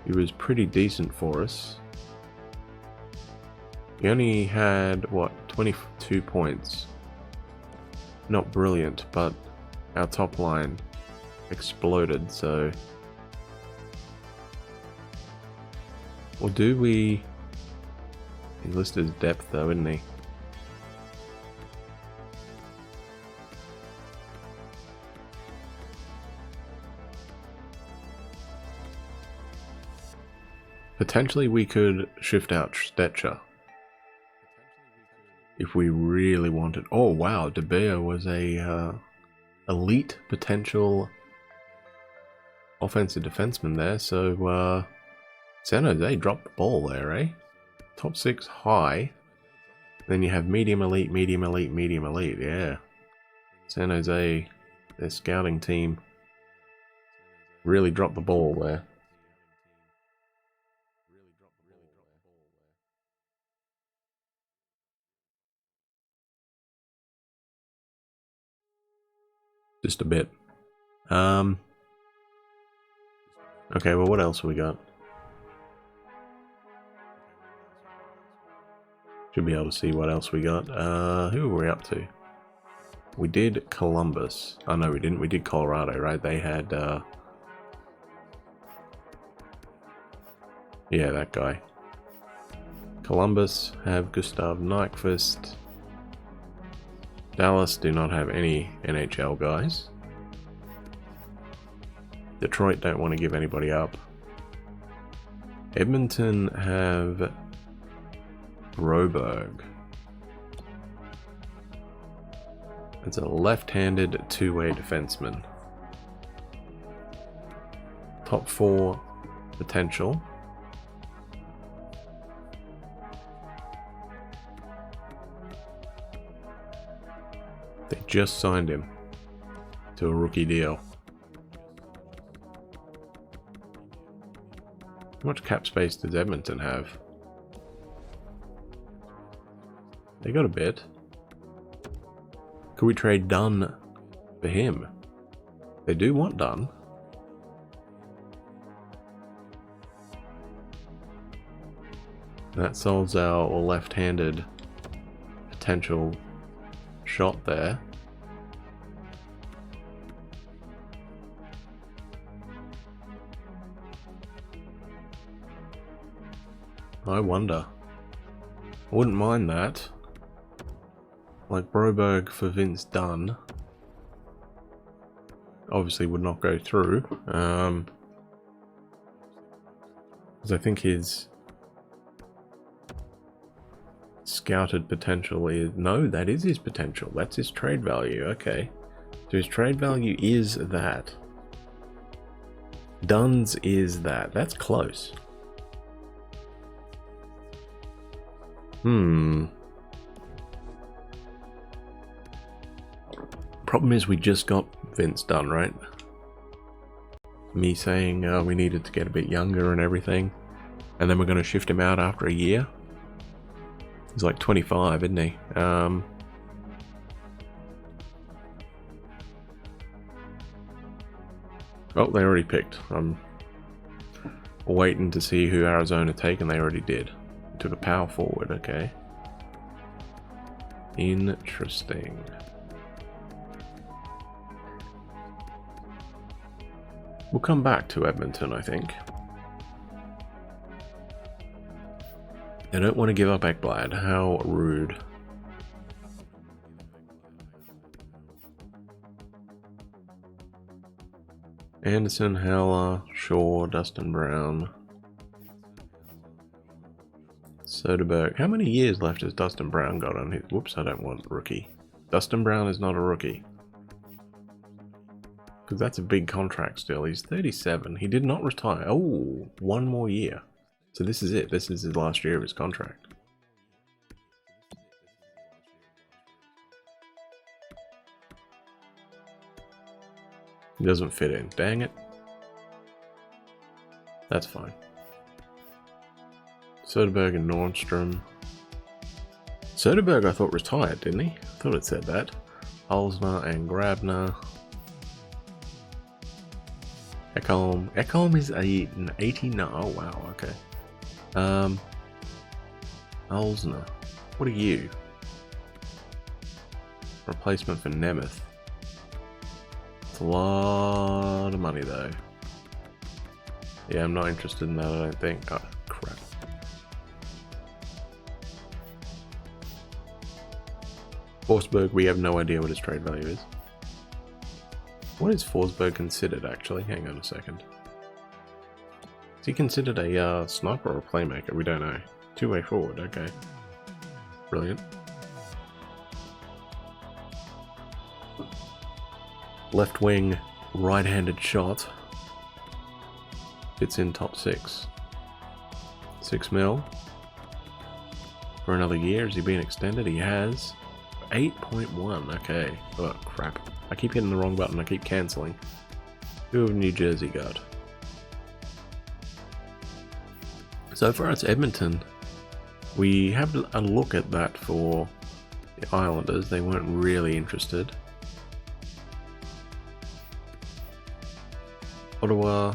He was pretty decent for us. He only had, what, 22 points. Not brilliant, but our top line exploded, so... Or do we... He's listed as depth though, isn't he? Potentially we could shift out Stetcher. If we really wanted. Oh wow, De Beer was a elite potential offensive defenseman there, so San Jose dropped the ball there, eh? Top 6 high. Then you have medium elite, medium elite, medium elite, yeah. San Jose, their scouting team, really dropped the ball there. Just a bit. Okay, well, what else have we got? Should be able to see what else we got. Who were we up to? We did Columbus. Oh, no, we didn't. We did Colorado, right? They had, yeah, that guy. Columbus have Gustav Nyquist. Dallas do not have any NHL guys. Detroit don't want to give anybody up. Edmonton have Broberg. It's a left-handed two-way defenseman. Top 4 potential. They just signed him to a rookie deal. How much cap space does Edmonton have? They got a bit. Could we trade Dunn for him? They do want Dunn. That solves our left-handed potential shot there. I wonder. I wouldn't mind that. Like Broberg for Vince Dunn. Obviously would not go through. Because I think his scouted potential is... No, that is his potential. That's his trade value. Okay. So his trade value is that. Dunn's is that. That's close. Problem is we just got Vince Dunn, right? Me saying we needed to get a bit younger and everything. And then we're going to shift him out after a year. He's like 25, isn't he? Oh, they already picked. I'm waiting to see who Arizona take, and they already did. Took a power forward, okay. Interesting. We'll come back to Edmonton, I think. They don't want to give up Ekblad. How rude. Anderson, Howler, Shaw, Dustin Brown, Soderberg. How many years left has Dustin Brown got on his... Whoops, I don't want rookie. Dustin Brown is not a rookie. Because that's a big contract still. He's 37. He did not retire. Oh, one more year. So this is it. This is his last year of his contract. He doesn't fit in. Dang it. That's fine. Soderberg and Nordstrom. Soderberg I thought retired, didn't he? I thought it said that. Holzner and Grabner. Ekholm. Ekholm is an 89. Oh wow, okay. Holzner. What are you? Replacement for Nemeth. It's a lot of money though. Yeah, I'm not interested in that, I don't think. Oh, crap. Forsberg, we have no idea what his trade value is. What is Forsberg considered, actually? Hang on a second. Is he considered a sniper or a playmaker? We don't know. Two-way forward, okay. Brilliant. Left wing, right-handed shot. Fits in top 6. 6 mil. For another year. Has he been extended? He has. 8.1, okay. Oh, crap. I keep hitting the wrong button. I keep cancelling. Who have New Jersey got? So far it's Edmonton. We have a look at that for the Islanders. They weren't really interested. Ottawa.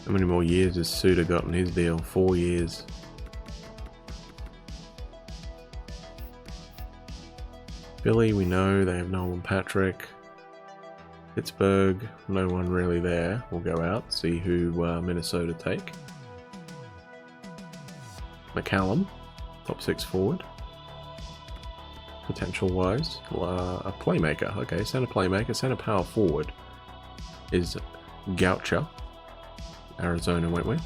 How many more years has Suter got in his deal? 4 years. Philly, we know they have Nolan Patrick. Pittsburgh, no one really there. We'll go out, see who Minnesota take. McCallum, top 6 forward. Potential wise, a playmaker. Okay, center playmaker, center power forward is Goucher. Arizona went with.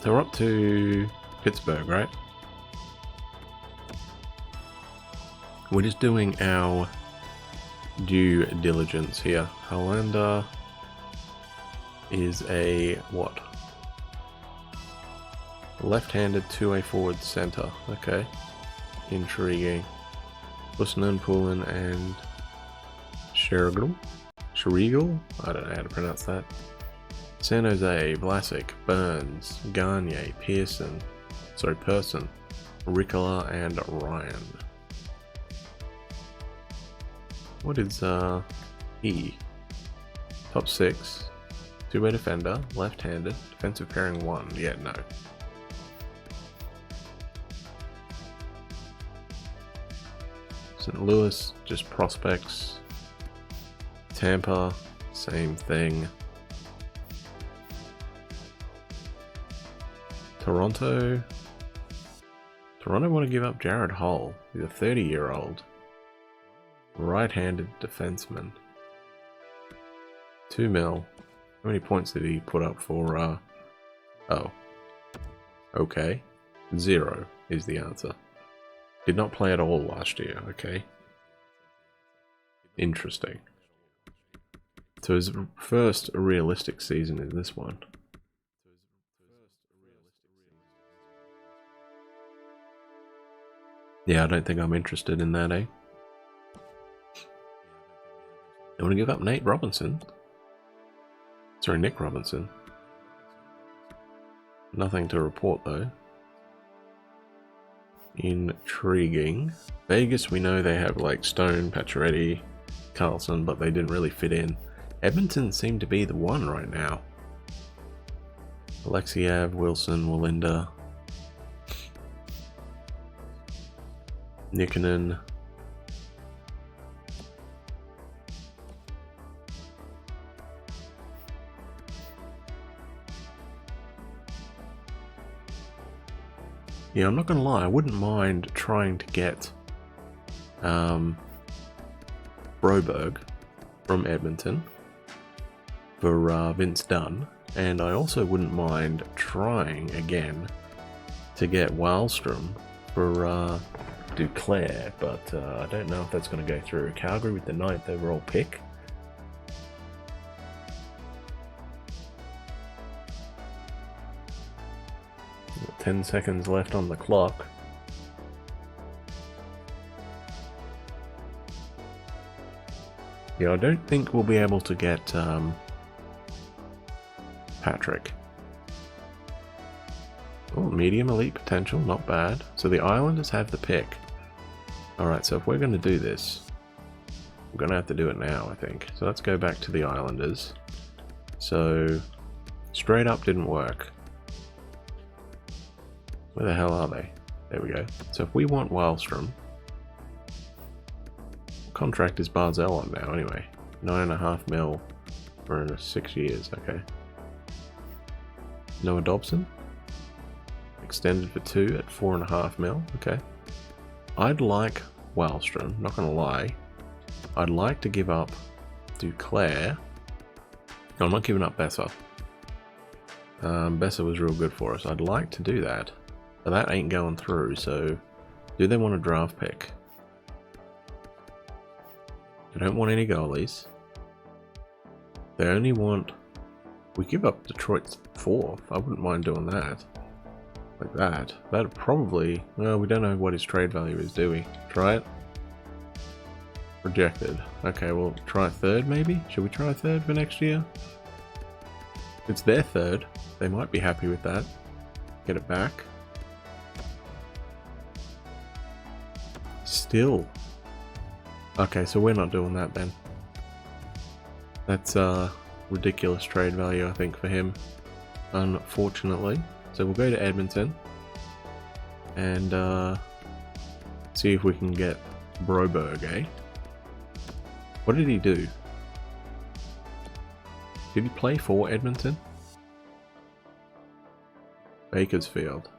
So we're up to Pittsburgh, right? We're just doing our due diligence here. Hollander is a what? Left-handed 2A forward center. Okay. Intriguing. Busnan, Poulin, and Sherigel? I don't know how to pronounce that. San Jose, Vlasic, Burns, Gagne, Person, Ricola, and Ryan. What is E? Top 6. 2-way defender, left-handed, defensive pairing 1. Yeah, no. St. Louis, just prospects. Tampa, same thing. Toronto want to give up Jared Hull. He's a 30-year-old. Right-handed defenseman. 2 mil. How many points did he put up for, oh. Okay. 0 is the answer. Did not play at all last year, okay. Interesting. So his first realistic season is this one. Yeah, I don't think I'm interested in that, eh? I want to give up Nate Robinson. Sorry, Nick Robinson. Nothing to report though. Intriguing. Vegas, we know they have like Stone, Pacioretty, Carlson, but they didn't really fit in. Edmonton seemed to be the one right now. Alexiev, Wilson, Wallinda, Nikkonen. Yeah, I'm not going to lie, I wouldn't mind trying to get Broberg from Edmonton for Vince Dunn, and I also wouldn't mind trying again to get Wallstrom for Duclair, but I don't know if that's going to go through. Calgary with the 9th overall pick. Got 10 seconds left on the clock. Yeah, I don't think we'll be able to get Patrick. Oh, medium elite potential, not bad. So the Islanders have the pick. Alright, so if we're going to do this, we're going to have to do it now, I think. So let's go back to the Islanders. So, straight up didn't work. Where the hell are they? There we go. So if we want Wallstrom, what contract is Barzell on now anyway? 9.5 mil for 6 years, okay. Noah Dobson? Extended for 2 at 4.5 mil, okay. I'd like Wallstrom, not gonna lie. I'd like to give up Duclair. No, I'm not giving up Besser. Besser was real good for us. I'd like to do that, but that ain't going through, so do they want a draft pick? They don't want any goalies. They only want... We give up Detroit's 4th. I wouldn't mind doing that. Like that. That'd probably... Well, we don't know what his trade value is, do we? Try it? Rejected. Okay, we'll try a 3rd maybe? Should we try a 3rd for next year? It's their 3rd. They might be happy with that. Get it back. Still. Okay, so we're not doing that then. That's ridiculous trade value, I think, for him. Unfortunately. So we'll go to Edmonton and see if we can get Broberg, eh? What did he do? Did he play for Edmonton? Bakersfield.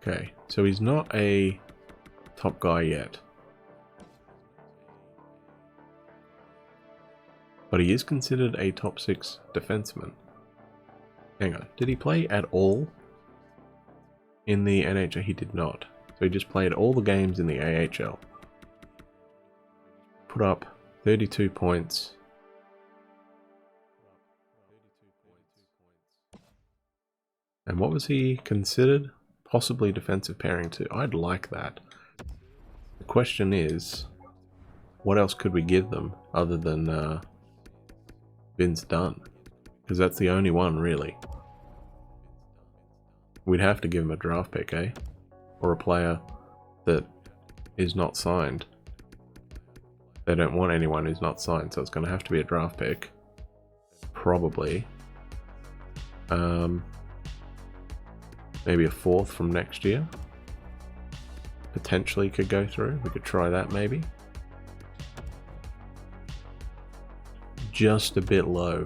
Okay, so he's not a top guy yet. But he is considered a top 6 defenseman. Hang on, did he play at all in the NHL? He did not. So he just played all the games in the AHL. Put up 32 points. And what was he considered? Possibly defensive pairing too. I'd like that. The question is, what else could we give them other than Vince Dunn? Because that's the only one, really. We'd have to give him a draft pick, eh? Or a player that is not signed. They don't want anyone who's not signed, so it's going to have to be a draft pick. Probably. Maybe a 4th from next year. Potentially could go through. We could try that, maybe. Just a bit low.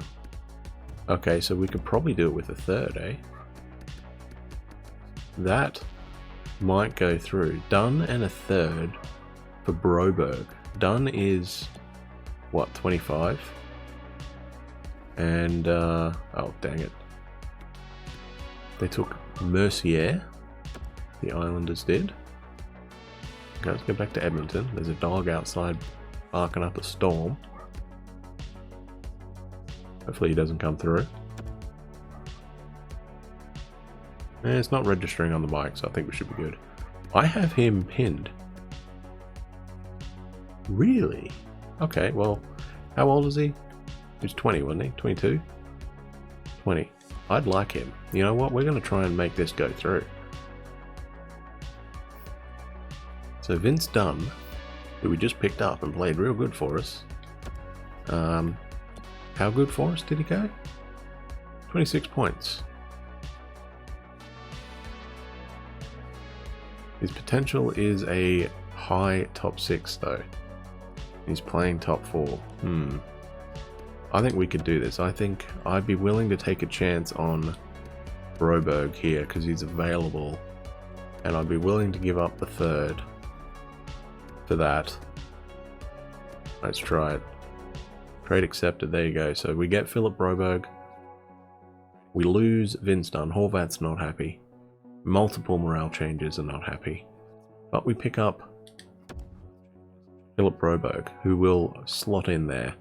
Okay, so we could probably do it with a 3rd, eh? That might go through. Dunn and a 3rd for Broberg. Dunn is, what, 25? And, oh, dang it. They took Mercier. The Islanders did. Okay, let's go back to Edmonton. There's a dog outside barking up a storm. Hopefully he doesn't come through. It's not registering on the mic, so I think we should be good. I have him pinned. Really? Okay, well, how old is he? He was 20, wasn't he? 22? 20. I'd like him. You know what? We're going to try and make this go through. So Vince Dunn, who we just picked up and played real good for us. How good for us did he go? 26 points. His potential is a high top 6 though. He's playing top 4. I think we could do this. I think I'd be willing to take a chance on Broberg here because he's available And I'd be willing to give up the third for that. Let's try it. Trade accepted, there you go. So we get Philip Broberg. We lose Vince Dunn. Horvat's not happy. Multiple morale changes are not happy. But we pick up Philip Broberg, who will slot in there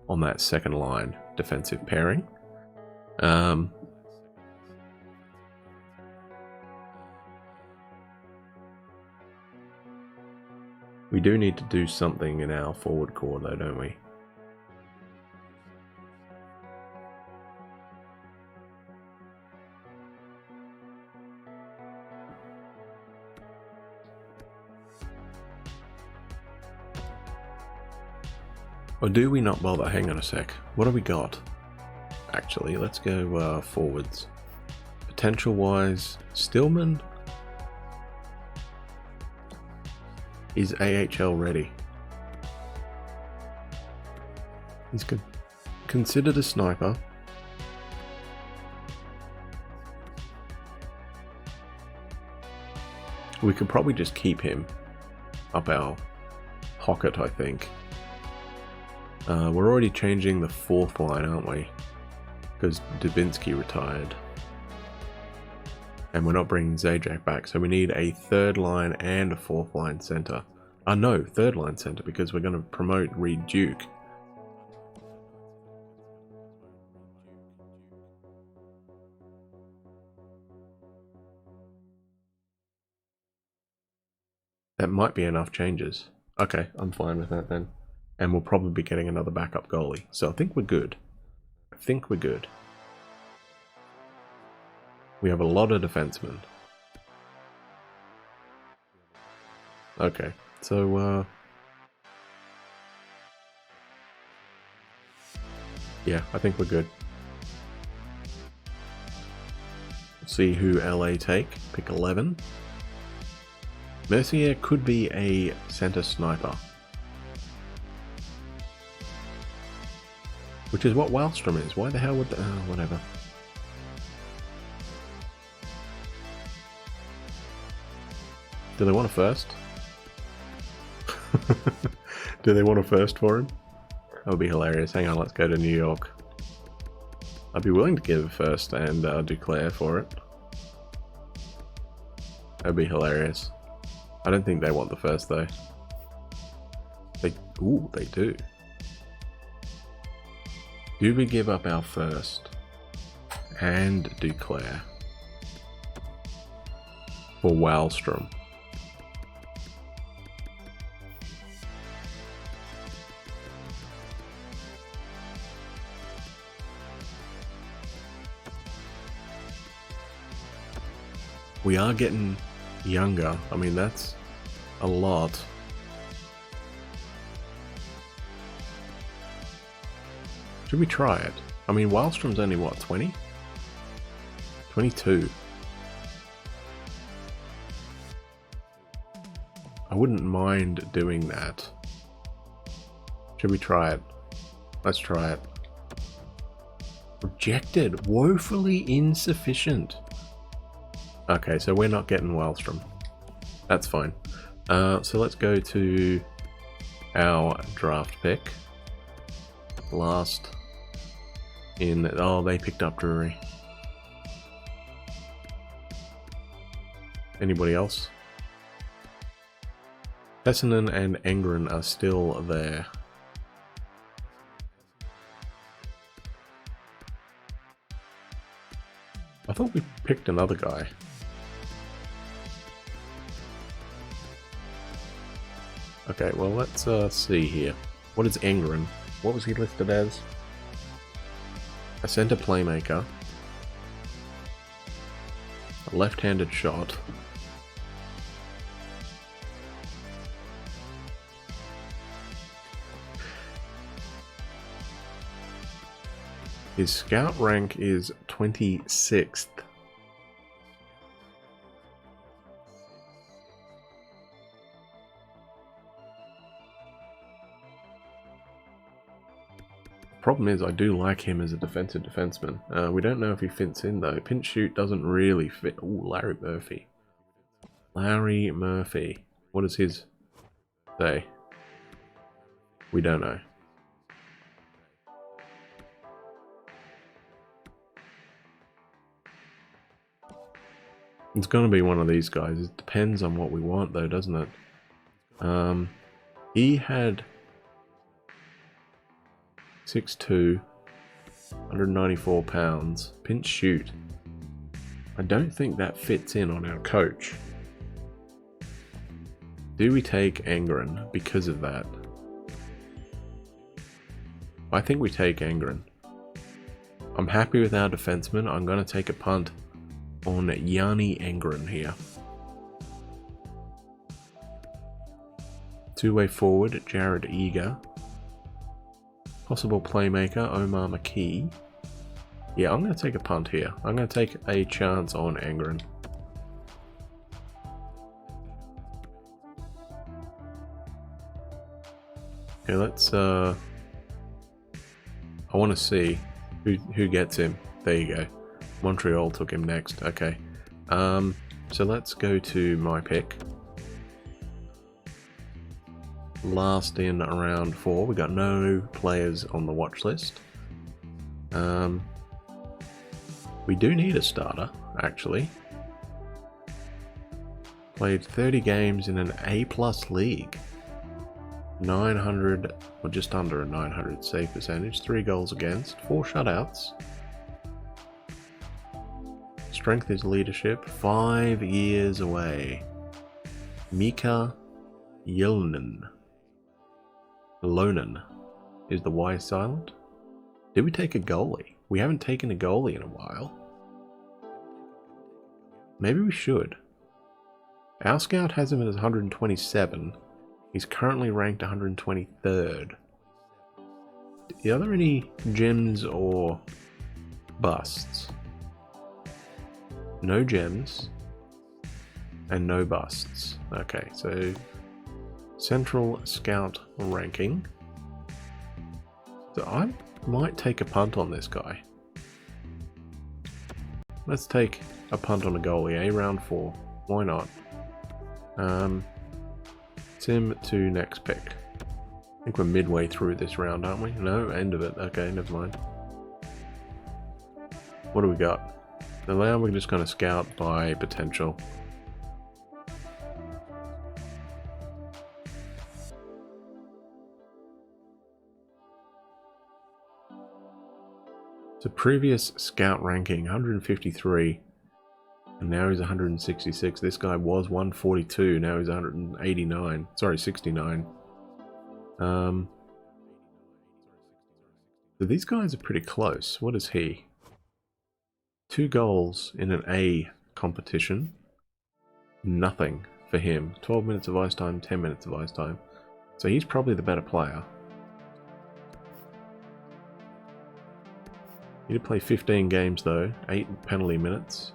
on that second line defensive pairing. We do need to do something in our forward core though, don't we? Or do we not bother? Hang on a sec. What have we got? Actually, let's go forwards. Potential-wise, Stillman is AHL ready. He's considered a sniper. We could probably just keep him up our pocket, I think. We're already changing the fourth line, aren't we? Because Dubinsky retired. And we're not bringing Zajac back, so we need a third line and a fourth line center. No, third line center, because we're going to promote Reed Duke. That might be enough changes. Okay, I'm fine with that then. And we'll probably be getting another backup goalie. So I think we're good. I think we're good. We have a lot of defensemen. Okay, so yeah, I think we're good. See who LA take. Pick 11. Mercier could be a center sniper. Which is what Wallstrom is. Why the hell would whatever. Do they want a first? Do they want a first for him? That would be hilarious. Hang on, let's go to New York. I'd be willing to give a first and declare for it. That would be hilarious. I don't think they want the first though. Ooh, they do. Do we give up our first and declare for Wallstrom? We are getting younger. I mean, that's a lot. Should we try it? I mean, Wallstrom's only what, 20? 22. I wouldn't mind doing that. Should we try it? Let's try it. Rejected. Woefully insufficient. Okay, so we're not getting Wallstrom. That's fine. So let's go to our draft pick. Last in... Oh, they picked up Drury. Anybody else? Pessinen and Engren are still there. I thought we picked another guy. Okay, well let's see here. What is Engren? What was he listed as? A center playmaker. A left-handed shot. His scout rank is 26th. Problem is, I do like him as a defensive defenseman. We don't know if he fits in though. Pinch shoot doesn't really fit. Ooh, Larry Murphy. Larry Murphy. What does his say? We don't know. It's going to be one of these guys. It depends on what we want though, doesn't it? He had 6'2", 194 pounds, pinch shoot. I don't think that fits in on our coach. Do we take Angren because of that? I think we take Angren. I'm happy with our defenseman. I'm going to take a punt on Yanni Angren here. Two-way forward, Jared Eager. Possible playmaker, Omar McKee. Yeah, I'm going to take a punt here. I'm going to take a chance on Angren. Okay, let's, I want to see who gets him. There you go. Montreal took him next. Okay. So let's go to my pick. Last in round 4. We got no players on the watch list. We do need a starter, actually. Played 30 games in an A+ league. 900, or just under a 900 save percentage. 3 goals against, 4 shutouts. Strength is leadership. 5 years away. Mika Ylonen. Lonan. Is the Y silent? Did we take a goalie? We haven't taken a goalie in a while. Maybe we should. Our scout has him as 127. He's currently ranked 123rd. Are there any gems or busts? No gems and no busts. Okay, so Central Scout ranking. So I might take a punt on this guy. Let's take a punt on a goalie, round 4. Why not? Sim to next pick. I think we're midway through this round, aren't we? No, end of it. Okay, never mind. What do we got? Now we're just going to scout by potential. So previous scout ranking 153, and now he's 166. This guy was 142, now he's 189. Sorry, 69. So these guys are pretty close. What is he? 2 goals in an A competition. Nothing for him. 12 minutes of ice time, 10 minutes of ice time. So he's probably the better player. He did play 15 games though, 8 penalty minutes.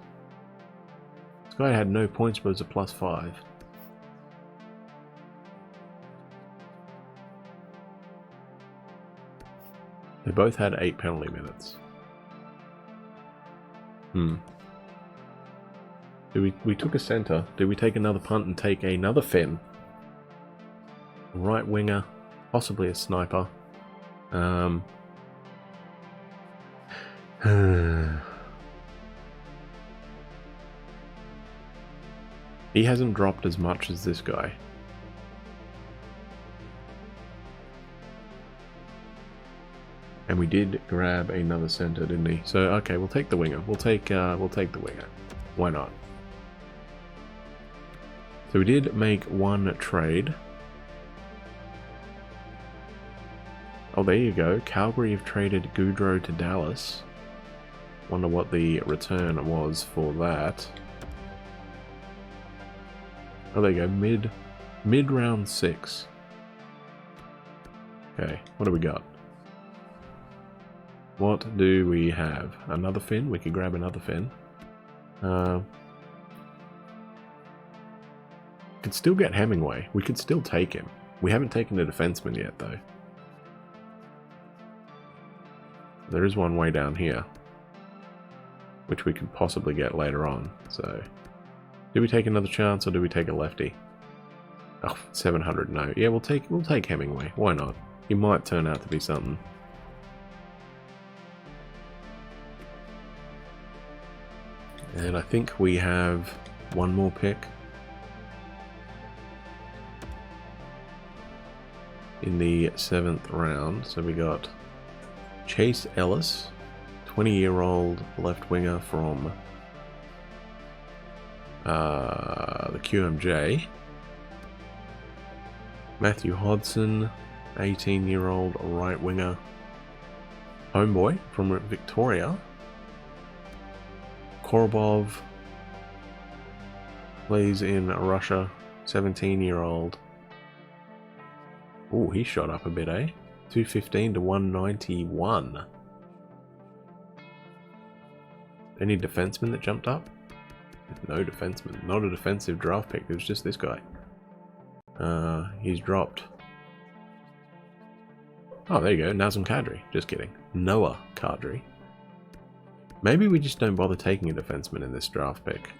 This guy had no points but was a +5. They both had 8 penalty minutes. We took a center. Did we take another punt and take another Finn? Right winger, possibly a sniper. He hasn't dropped as much as this guy. And we did grab another center, didn't he? So okay, we'll take the winger. We'll take the winger. Why not? So we did make one trade. Oh, there you go. Calgary have traded Goudreau to Dallas. Wonder what the return was for that. Oh, there you go. Mid round 6. Okay, what do we got? What do we have? Another Finn? We could grab another Finn. Could still get Hemingway. We could still take him. We haven't taken a defenseman yet, though. There is one way down here, which we could possibly get later on. So, do we take another chance or do we take a lefty? Oh, 700, no. Yeah, we'll take Hemingway. Why not? He might turn out to be something. And I think we have one more pick in the 7th round. So we got Chase Ellis, 20-year-old left winger from the QMJ. Matthew Hodson, 18-year-old right winger, homeboy from Victoria. Korobov plays in Russia, 17-year-old. Oh, he shot up a bit, eh? 215 to 191. Any defenseman that jumped up? No defenseman. Not a defensive draft pick. It was just this guy. He's dropped. Oh, there you go. Nazem Kadri. Just kidding. Noah Kadri. Maybe we just don't bother taking a defenseman in this draft pick.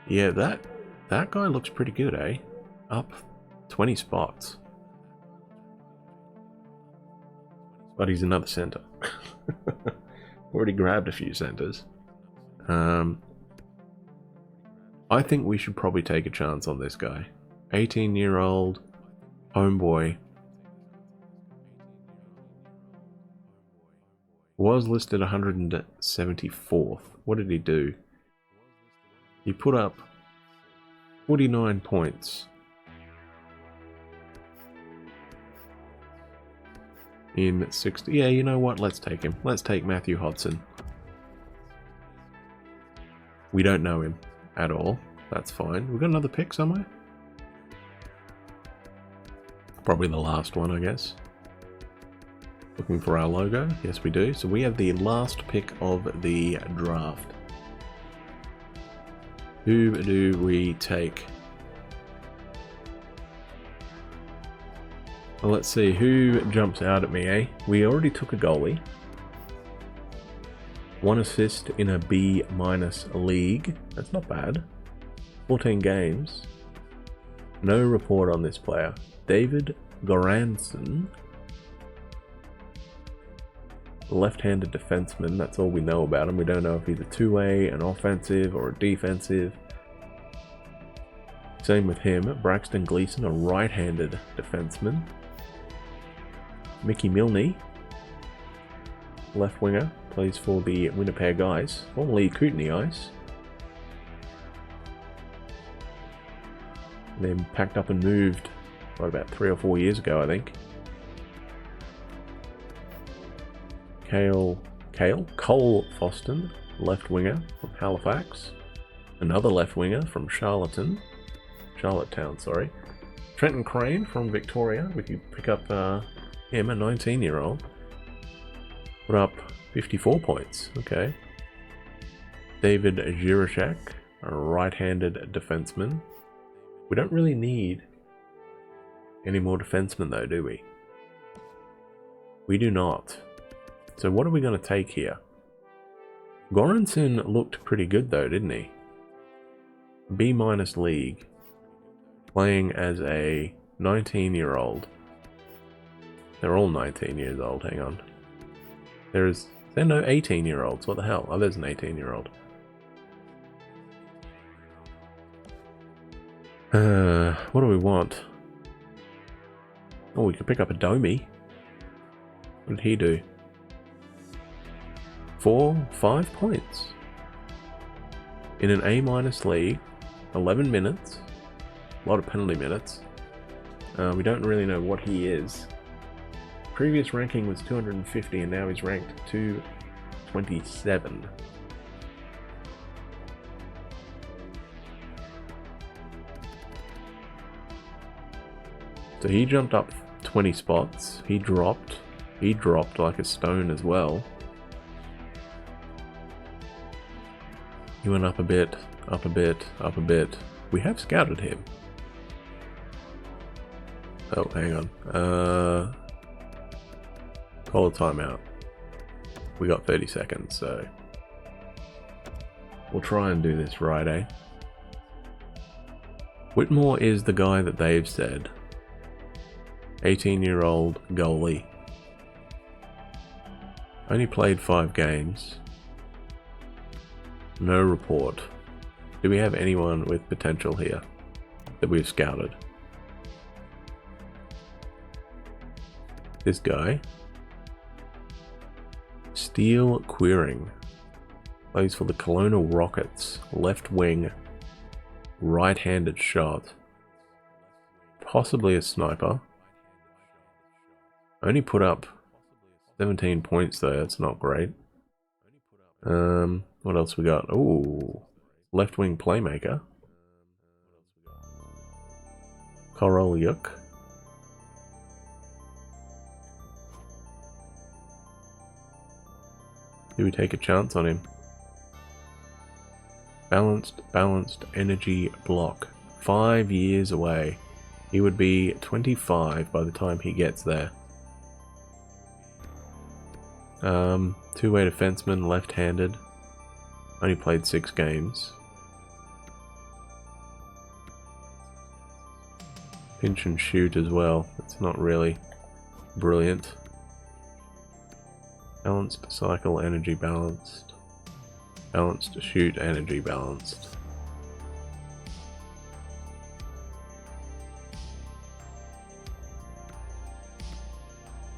Yeah, that guy looks pretty good, eh? Up 20 spots. But he's another center. Already grabbed a few centers. I think we should probably take a chance on this guy. 18-year-old homeboy. Was listed 174th. What did he do? He put up 49 points in 60. Yeah, you know what? Let's take him. Let's take Matthew Hodson. We don't know him at all. That's fine. We've got another pick somewhere. Probably the last one, I guess. Looking for our logo. Yes, we do. So we have the last pick of the draft. Who do we take? Well, let's see. Who jumps out at me, eh? We already took a goalie. 1 assist in a B- league. That's not bad. 14 games. No report on this player. David Goranson. Left-handed defenseman. That's all we know about him. We don't know if he's a two-way, an offensive, or a defensive. Same with him. Braxton Gleason, a right-handed defenseman. Mickey Milne, left winger, plays for the Winnipeg Ice, formerly Kootenay Ice. Then packed up and moved about 3 or 4 years ago, I think. Cole Foston, left winger from Halifax. Another left winger from Charlottetown, sorry. Trenton Crane from Victoria. We could pick up him, a 19-year-old. Put up 54 points. Okay. David Jirashek, a right-handed defenseman. We don't really need any more defensemen though, do we? We do not. So what are we going to take here? Goranson looked pretty good though, didn't he? B- league. Playing as a 19-year-old. They're all 19 years old, hang on. There are no 18-year-olds, what the hell? Oh, there's an 18-year-old. What do we want? Oh, we could pick up a Domi. What did he do? 5 points. In an A- league, 11 minutes. A lot of penalty minutes. We don't really know what he is. Previous ranking was 250 and now he's ranked 227. So he jumped up 20 spots. He dropped like a stone as well. He went up a bit, up a bit, up a bit. We have scouted him. Oh, hang on. Call a timeout. We got 30 seconds, so we'll try and do this right, eh? Whitmore is the guy that they've said. 18-year-old goalie. Only played 5 games. No report. Do we have anyone with potential here that we've scouted? This guy. Steel Queering. Plays for the Kelowna Rockets. Left wing. Right-handed shot. Possibly a sniper. Only put up 17 points though, that's not great. What else we got? Ooh, left wing playmaker. Karl Yuk. Do we take a chance on him? Balanced energy block. 5 years away. He would be 25 by the time he gets there. Two-way defenseman, left-handed. Only played 6 games. Pinch and shoot as well. It's not really brilliant. Balanced cycle, energy balanced. Balanced shoot, energy balanced.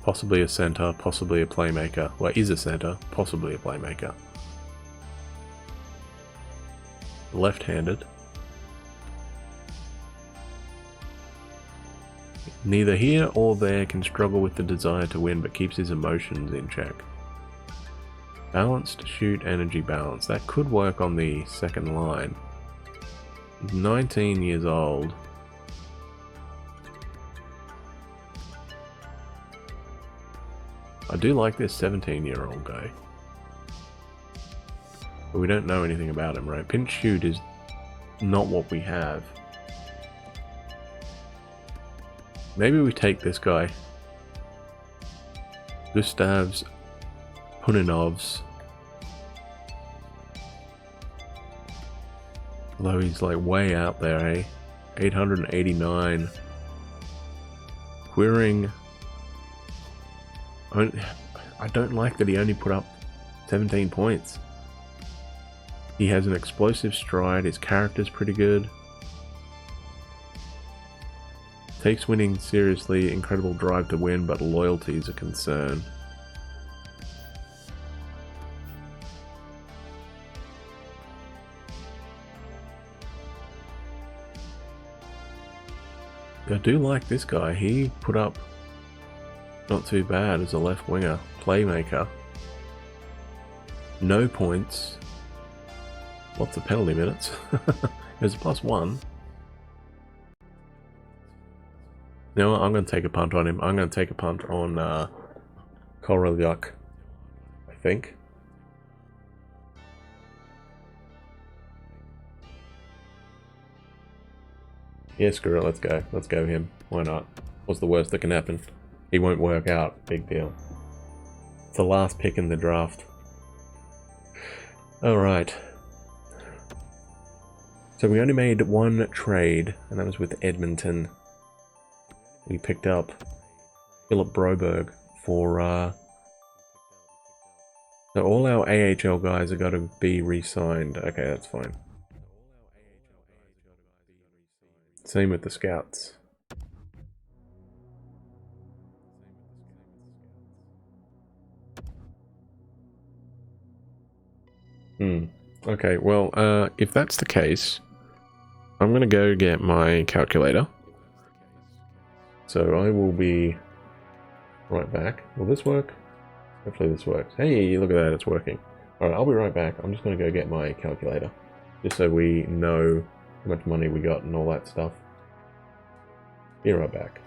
Possibly a center, possibly a playmaker. Well, is a center, possibly a playmaker. Left-handed. Neither here or there can struggle with the desire to win, but keeps his emotions in check. Balanced shoot, energy balance. That could work on the second line. He's 19 years old. I do like this 17-year-old guy. But we don't know anything about him, right? Pinch shoot is not what we have. Maybe we take this guy. Gustav's Puninov's. Although he's like way out there, eh? 889. Queering. I don't like that he only put up 17 points. He has an explosive stride, his character's pretty good. Takes winning seriously, incredible drive to win, but loyalty is a concern. I do like this guy. He put up not too bad as a left winger. Playmaker. No points. Lots of penalty minutes. There's a +1. You know what? I'm going to take a punt on him. I'm going to take a punt on Koralyuk, I think. Yeah, screw it. Let's go. Let's go him. Why not? What's the worst that can happen? He won't work out. Big deal. It's the last pick in the draft. Alright. So we only made one trade, and that was with Edmonton. We picked up Philip Broberg for... So all our AHL guys are got to be re-signed. Okay, that's fine. Same with the scouts. Okay, well, if that's the case, I'm gonna go get my calculator. So I will be right back. Will this work? Hopefully this works. Hey, look at that, it's working. Alright, I'll be right back. I'm just gonna go get my calculator. Just so we know how much money we got and all that stuff. Be right back.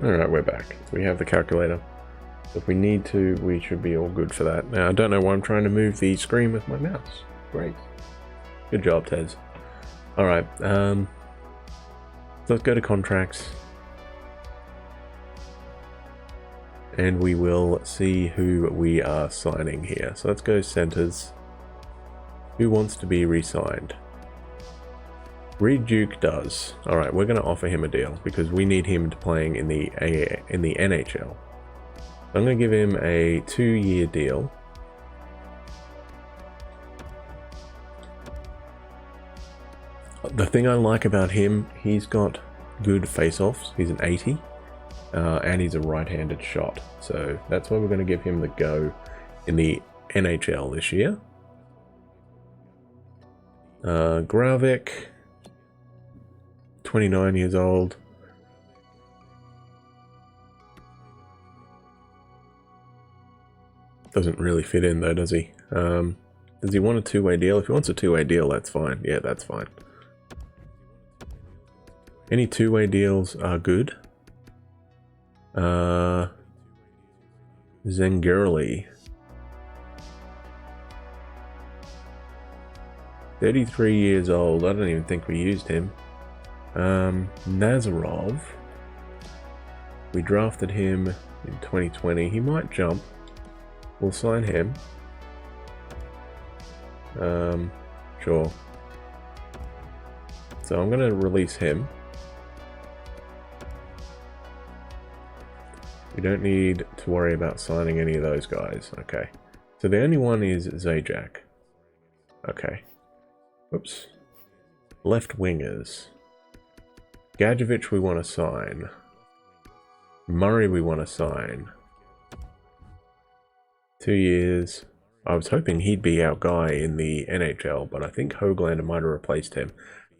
Alright, we're back. We have the calculator. If we need to, we should be all good for that. Now, I don't know why I'm trying to move the screen with my mouse. Great. Good job, Tez. Alright, let's go to contracts. And we will see who we are signing here. So let's go centers. Who wants to be re-signed? Reed Duke does. Alright, we're going to offer him a deal because we need him to playing in the NHL. I'm going to give him a 2-year deal. The thing I like about him, he's got good face-offs. He's an 80. And he's a right-handed shot. So that's why we're going to give him the go in the NHL this year. Gravik, 29 years old. Doesn't really fit in though, does he? Does he want a 2-way deal? If he wants a 2-way deal, that's fine. Yeah, that's fine. Any 2-way deals are good. Zengurley. 33 years old. I don't even think we used him. Nazarov. We drafted him in 2020. He might jump. We'll sign him. Sure. So I'm going to release him. We don't need to worry about signing any of those guys. Okay. So the only one is Zajac. Okay. Whoops. Left wingers. Gadjevich we want to sign. Murray we want to sign. 2 years. I was hoping he'd be our guy in the NHL, but I think Höglander might have replaced him.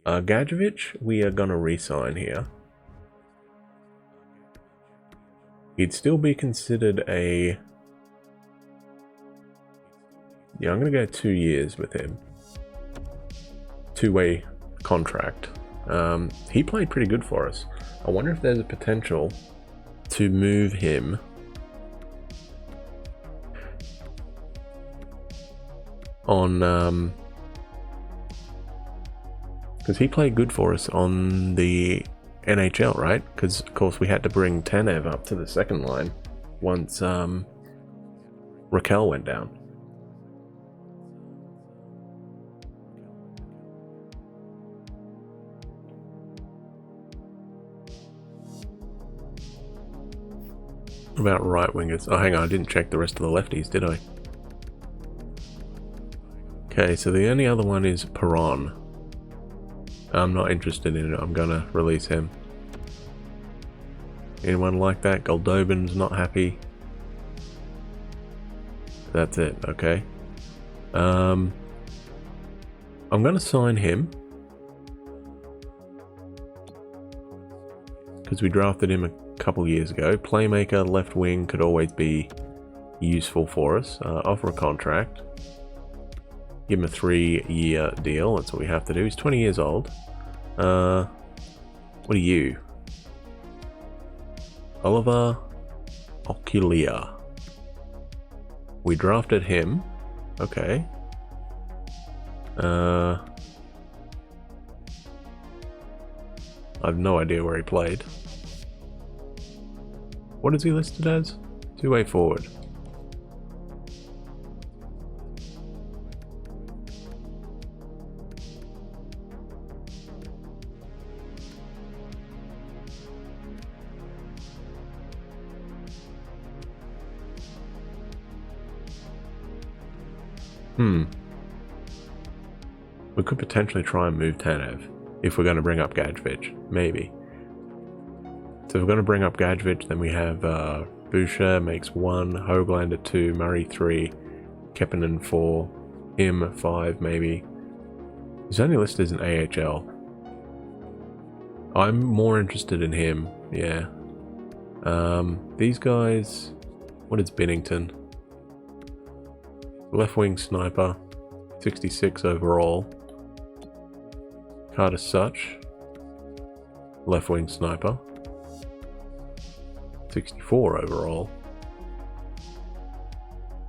Gadjevich we are going to re-sign here. He'd still be considered a... Yeah, I'm going to go 2 years with him. 2-way contract. He played pretty good for us. I wonder if there's a potential to move him on... because he played good for us on the NHL, right? Because of course we had to bring Tanev up to the second line once Raquel went down. What about right wingers? Oh, hang on, I didn't check the rest of the lefties, did I? Okay, so the only other one is Perron. I'm not interested in it. I'm gonna release him. Anyone like that? Goldobin's not happy. That's it. Okay. I'm gonna sign him because we drafted him a couple years ago. Playmaker, left wing could always be useful for us. Offer a contract. Give him a 3-year deal. That's what we have to do. He's 20 years old. What are you? Oliver Oculia. We drafted him. Okay. I have no idea where he played. What is he listed as? 2-way forward. We could potentially try and move Tanev if we're going to bring up Gadjevich, maybe. So if we're going to bring up Gadjevich, then we have Boucher makes 1, Höglander 2, Murray 3, Keppinen 4, him 5 maybe. He's only listed as an AHL. I'm more interested in him, yeah. These guys, what is Binnington? Left wing sniper, 66 overall. Carter Such, left wing sniper. 64 overall.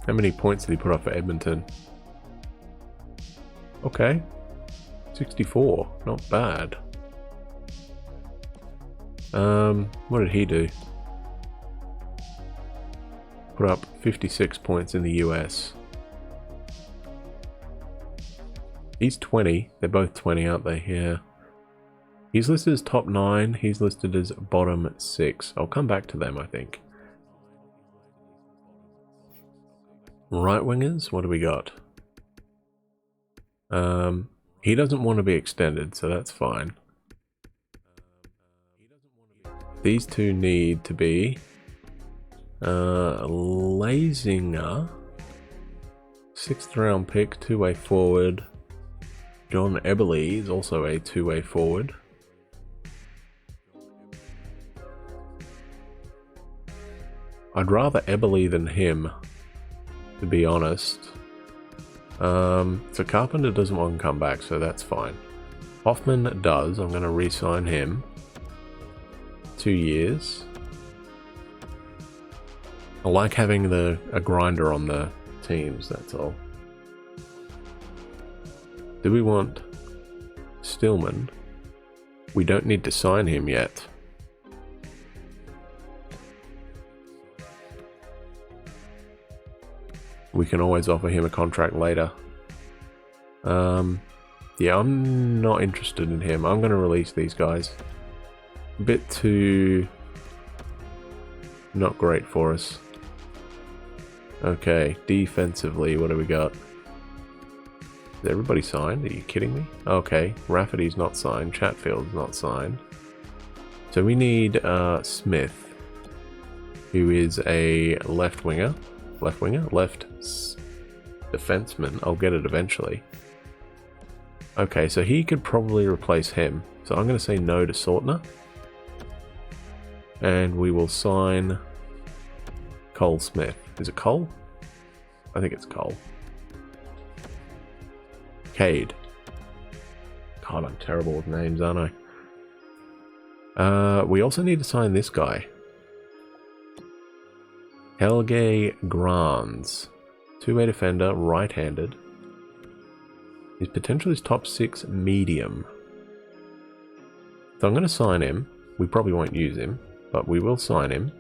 How many points did he put up for Edmonton? Okay. 64. Not bad. What did he do? Put up 56 points in the US. He's 20. They're both 20, aren't they? Yeah. He's listed as top 9. He's listed as bottom 6. I'll come back to them, I think. Right wingers, what do we got? He doesn't want to be extended, so that's fine. These two need to be Lazinger, 6th round pick, two-way forward. John Eberle is also a two-way forward. I'd rather Eberle than him, to be honest. So Carpenter doesn't want to come back, so that's fine. Hoffman does. I'm going to re-sign him. 2 years. I like having a grinder on the teams, that's all. Do we want Stillman? We don't need to sign him yet. We can always offer him a contract later. Yeah, I'm not interested in him. I'm going to release these guys. A bit too not great for us. Okay, defensively, what do we got? Is everybody signed? Are you kidding me? Okay, Rafferty's not signed. Chatfield's not signed. So we need Smith, who is a left defenseman. I'll get it eventually. Okay, so he could probably replace him. So I'm going to say no to Sortner. And we will sign Cole Smith. Is it Cole? I think it's Cole. Cade. God, I'm terrible with names, aren't I? We also need to sign this guy. Helge Grans. Two-way defender, right-handed. His potential is top 6 medium. So I'm going to sign him. We probably won't use him, but we will sign him.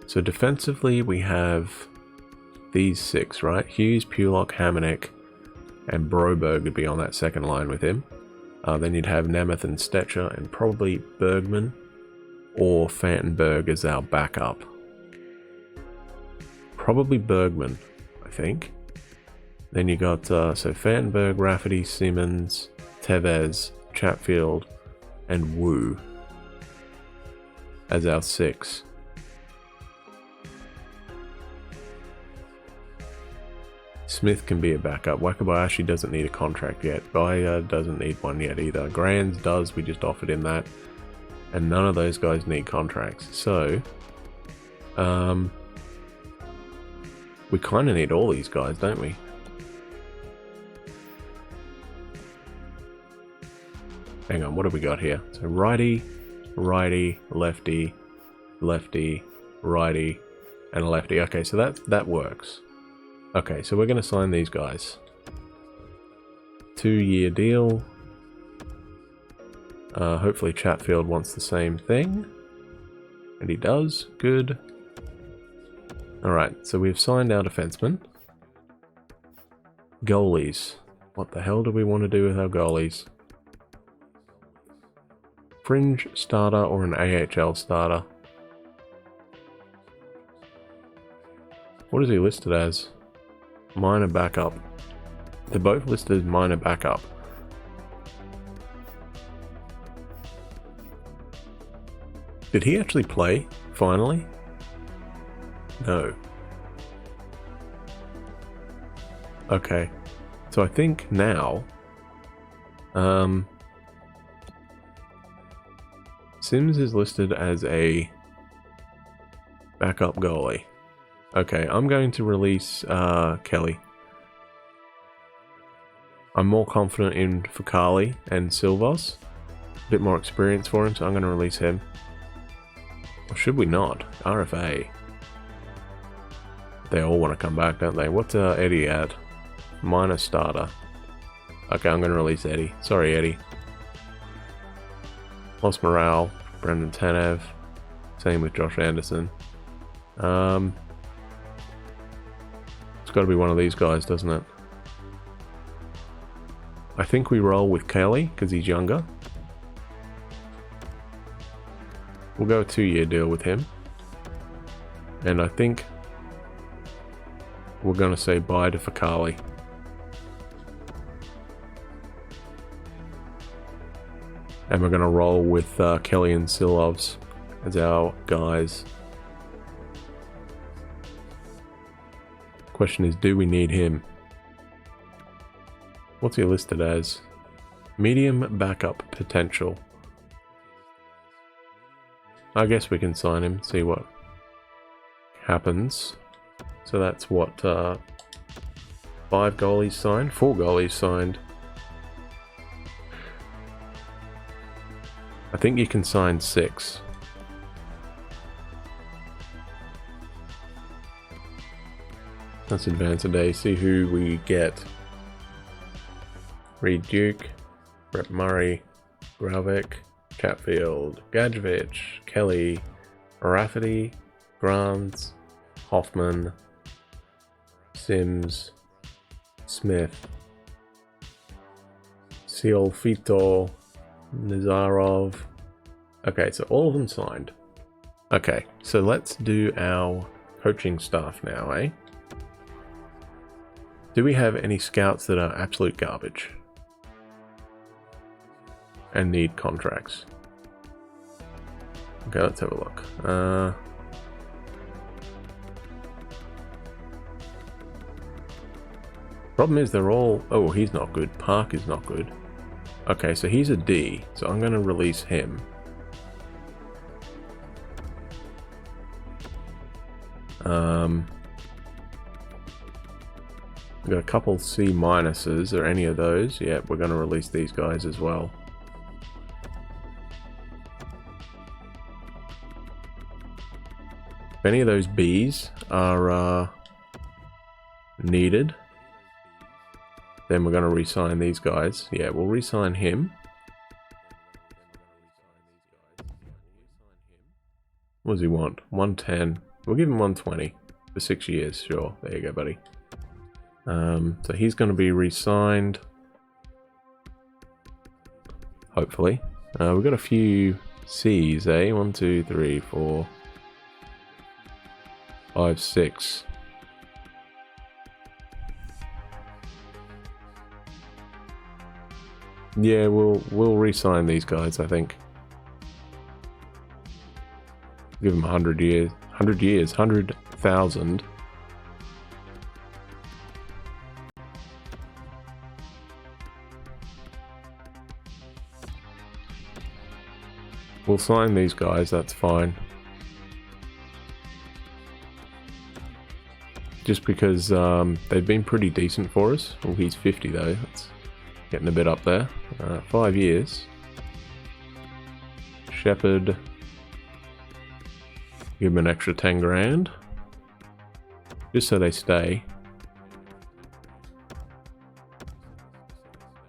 So defensively we have these 6, right? Hughes, Pulock, Hamonic, and Broberg would be on that second line with him. Then you'd have Nemeth and Stetcher and probably Bergman or Fantenberg as our backup. Probably Bergman, I think. Then you got so Fantenberg, Rafferty, Simmons, Tevez, Chatfield, and Wu as our 6. Smith can be a backup. Wakabayashi doesn't need a contract yet. Baya doesn't need one yet either. Grands does, we just offered him that. And none of those guys need contracts. So, we kind of need all these guys, don't we? Hang on, what have we got here? So righty, righty, lefty, lefty, righty, and a lefty. Okay, so that works. Okay, so we're going to sign these guys. 2-year deal. Hopefully Chatfield wants the same thing. And he does. Good. Alright, so we've signed our defenseman. Goalies. What the hell do we want to do with our goalies? Fringe starter or an AHL starter? What is he listed as? Minor backup. They're both listed as minor backup. Did he actually play, finally? No. Okay. So I think now... Sims is listed as a backup goalie. Okay, I'm going to release Kelly. I'm more confident in Fucali and Silvos. A bit more experience for him, so I'm going to release him. Or should we not? RFA. They all want to come back, don't they? What's Eddie at? Minor starter. Okay, I'm going to release Eddie. Sorry, Eddie. Lost morale. Brendan Tanev. Same with Josh Anderson. It's got to be one of these guys, doesn't it? I think we roll with Kelly, because he's younger. We'll go a 2-year deal with him. And I think we're going to say bye to Fakali. And we're going to roll with Kelly and Silovs as our guys. Question is, do we need him? What's he listed as? Medium backup potential. I guess we can sign him, see what happens. So that's what, 5 goalies signed? 4 goalies signed. I think you can sign 6. Let's advance a day, see who we get. Reed Duke, Brett Murray, Gravik, Chatfield, Gadjevich, Kelly, Rafferty, Grants, Hoffman, Sims, Smith, Siolfito, Nazarov. Okay, so all of them signed. Okay, so let's do our coaching staff now, eh? Do we have any scouts that are absolute garbage and need contracts? Okay, let's have a look. Problem is they're all... Oh, he's not good. Park is not good. Okay, so he's a D, so I'm going to release him. We've got a couple C minuses, or any of those. Yeah, we're going to release these guys as well. If any of those Bs are needed, then we're going to re-sign these guys. Yeah, we'll re-sign him. What does he want? 110. We'll give him 120 for 6 years. Sure. There you go, buddy. So he's going to be re-signed. Hopefully. We've got a few C's, eh? 1, 2, 3, 4, 5, 6. Yeah, we'll re-sign these guys, I think. Give them 100 years. 100 years. 100,000. We'll sign these guys, that's fine. Just because they've been pretty decent for us. Well, he's 50 though. That's getting a bit up there. 5 years. Shepherd. Give him an extra 10 grand. Just so they stay.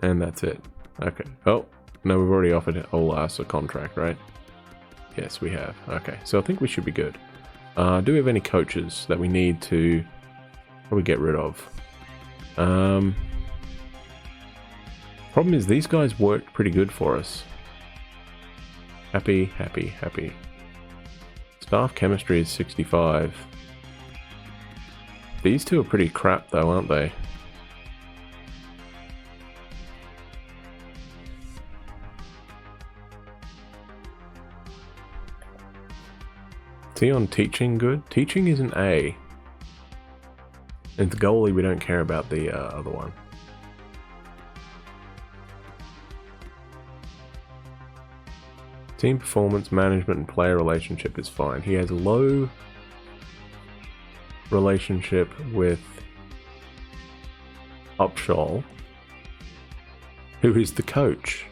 And that's it. Okay. Oh, no, we've already offered Olas a contract, right? Yes, we have. Okay, so I think we should be good. Do we have any coaches that we need to probably get rid of? Problem is these guys worked pretty good for us. Happy, happy, happy. Staff chemistry is 65. These two are pretty crap though, aren't they? Is he on teaching good? Teaching is an A. And the goalie, we don't care about the other one. Team performance, management, and player relationship is fine. He has a low relationship with Upshaw, who is the coach.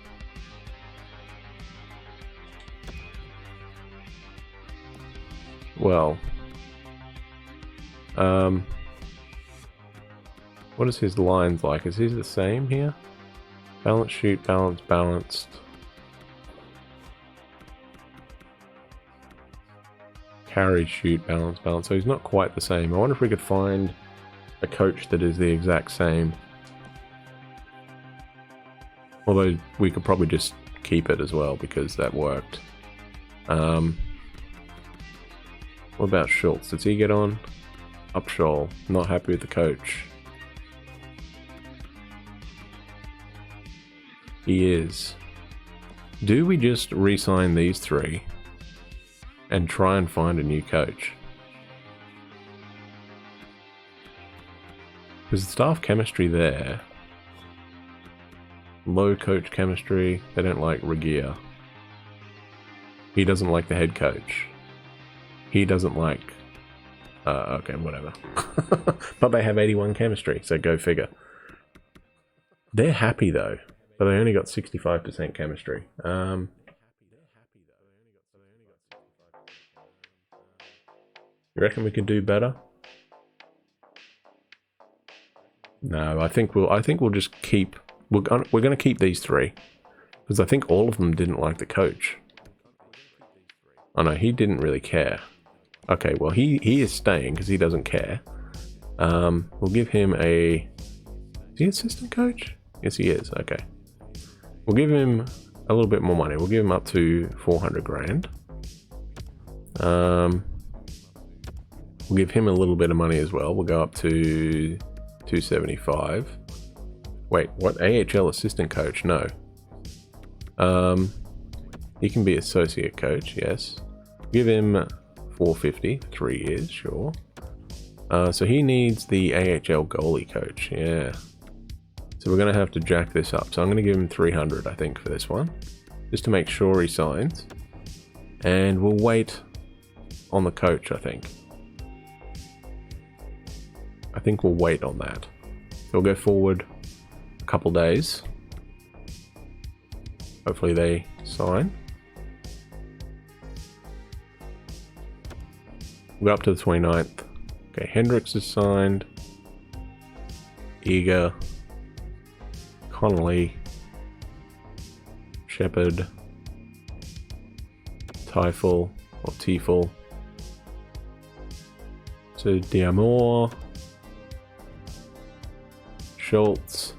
well. What is his lines like? Is his the same here? Balance, shoot, balance, balanced. Carry, shoot, balance, balance. So he's not quite the same. I wonder if we could find a coach that is the exact same. Although we could probably just keep it as well because that worked. What about Schultz? Does he get on? Upshaw, not happy with the coach. He is. Do we just re-sign these three and try and find a new coach? Because the staff chemistry there, low coach chemistry, they don't like Regier. He doesn't like the head coach. He doesn't like... okay, whatever. But they have 81 chemistry, so go figure. They're happy though, but they only got 65% chemistry. You reckon we could do better? No, I think we'll just keep... We're going to keep these three. Because I think all of them didn't like the coach. Oh no, he didn't really care. Okay, well he is staying because he doesn't care. We'll give him a... Is he assistant coach? Yes he is, okay. We'll give him a little bit more money. We'll give him up to 400 grand. We'll give him a little bit of money as well. We'll go up to 275. Wait, what? AHL assistant coach? No. He can be associate coach, yes. Give him 450, 3 years, sure. So he needs the AHL goalie coach, yeah. So we're going to have to jack this up. So I'm going to give him 300, I think, for this one. Just to make sure he signs. And we'll wait on the coach, I think. I think we'll wait on that. So we'll go forward a couple days. Hopefully they sign. We'll go up to the 29th. Okay, Hendricks is signed. Eager. Connolly. Shepard. Teifel or Tiefel. So Diamore. Schultz.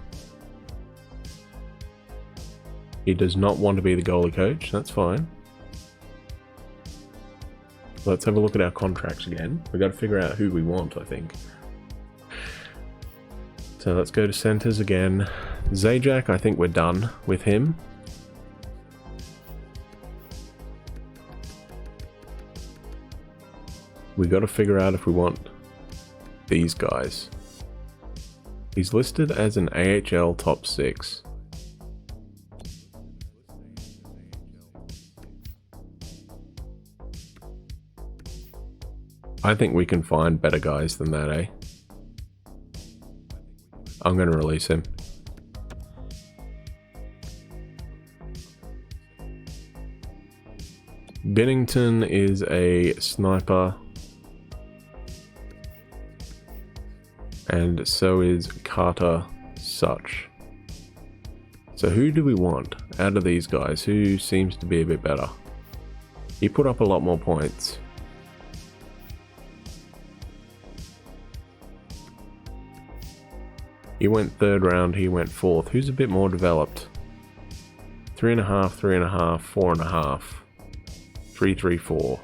He does not want to be the goalie coach, that's fine. Let's have a look at our contracts again. We've got to figure out who we want, I think. So let's go to centers again. Zajac, I think we're done with him. We got to figure out if we want these guys. He's listed as an AHL top 6. I think we can find better guys than that, eh? I'm going to release him. Bennington is a sniper. And so is Carter Such. So who do we want out of these guys? Who seems to be a bit better? He put up a lot more points. He went 3rd round, he went 4th. Who's a bit more developed? 3.5, 3.5, 4.5. 3, 3, 4.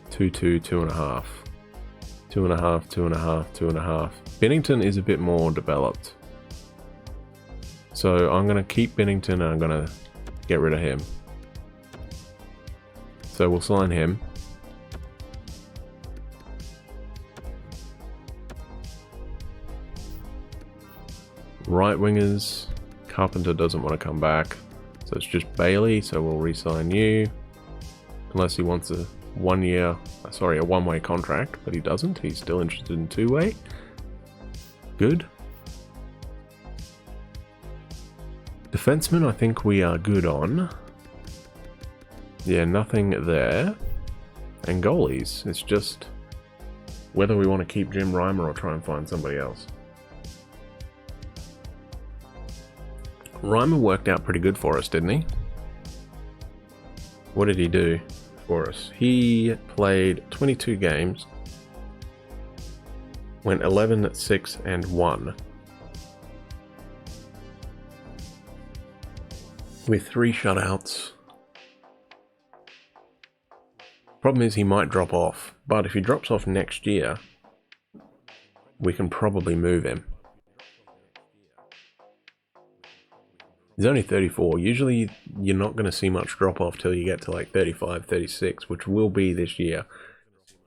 2, 2, 2.5. 2.5, 2.5, 2.5. Bennington is a bit more developed. So I'm going to keep Bennington and I'm going to get rid of him. So we'll sign him. Right wingers, Carpenter doesn't want to come back, so it's just Bailey, so we'll re-sign you. Unless he wants a one-way contract, but he doesn't. He's still interested in 2-way. Good. Defenseman, I think we are good on. Yeah, nothing there. and goalies. It's just whether we want to keep Jim Reimer or try and find somebody else. Reimer worked out pretty good for us, didn't he? What did he do for us? He played 22 games, went 11-6-1 with 3 shutouts. Problem is he might drop off, but if he drops off next year, we can probably move him. He's only 34. Usually you're not going to see much drop off till you get to like 35, 36, which will be this year.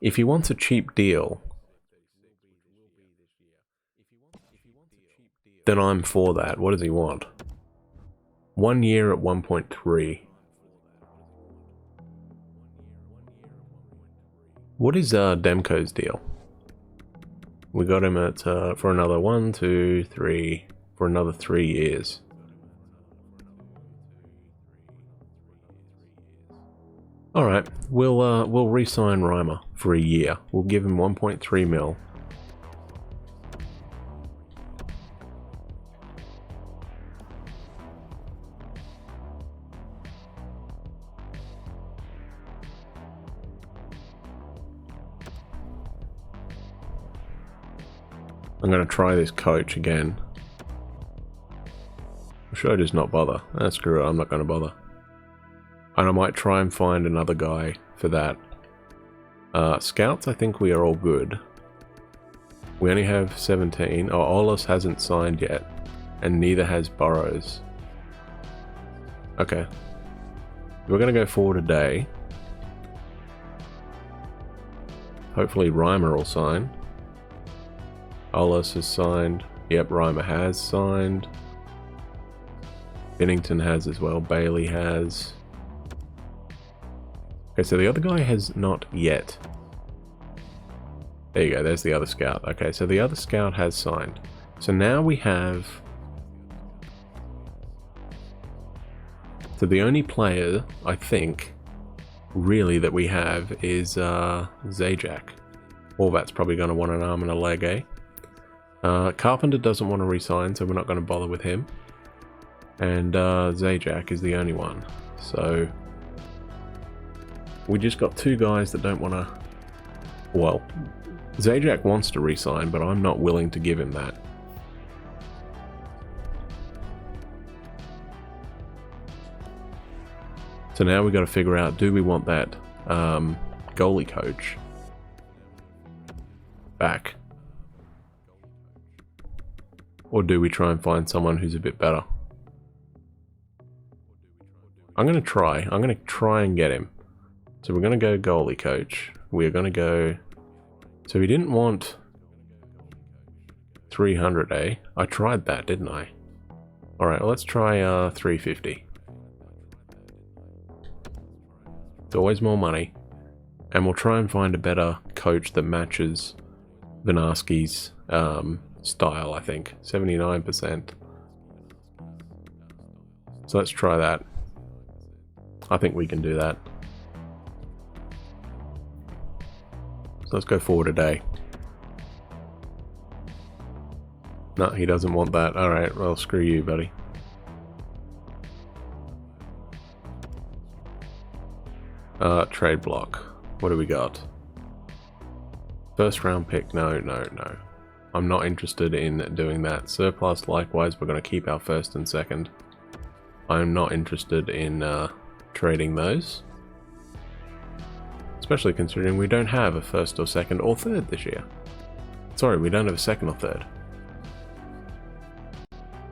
If he wants a cheap deal, then I'm for that. What does he want? 1 year at 1.3. What is Demko's deal? We got him at for another 1, 2, 3, for another 3 years. All right, we'll re-sign Reimer for a year. We'll give him 1.3 mil. I'm going to try this coach again. Should I just not bother? Screw it, I'm not going to bother. And I might try and find another guy for that. Scouts, I think we are all good. We only have 17. Oh, Olas hasn't signed yet. And neither has Burrows. Okay. We're going to go for today. Hopefully Reimer will sign. Olas has signed. Yep, Reimer has signed. Bennington has as well. Bailey has. Okay, so the other guy has not yet. There you go, there's the other scout. Okay, so the other scout has signed. So now we have... So the only player, I think, really that we have is Zajac. Horvat's probably going to want an arm and a leg, eh? Carpenter doesn't want to re-sign, so we're not going to bother with him. And Zajac is the only one. So we just got 2 guys that don't want to... Well, Zajac wants to re-sign, but I'm not willing to give him that. So now we've got to figure out, do we want that goalie coach back? Or do we try and find someone who's a bit better? I'm going to try and get him. So we're going to go goalie coach. We're going to go... So we didn't want 300, eh? I tried that, didn't I? Alright, let's try 350. It's always more money. And we'll try and find a better coach that matches Vinarski's style, I think. 79%. So let's try that. I think we can do that. So let's go forward today. No, he doesn't want that. Alright, well, screw you, buddy. Trade block. What do we got? First round pick. No. I'm not interested in doing that. Surplus, likewise, we're going to keep our first and second. I'm not interested in trading those. Especially considering we don't have a first or second or third this year. Sorry, we don't have a second or third.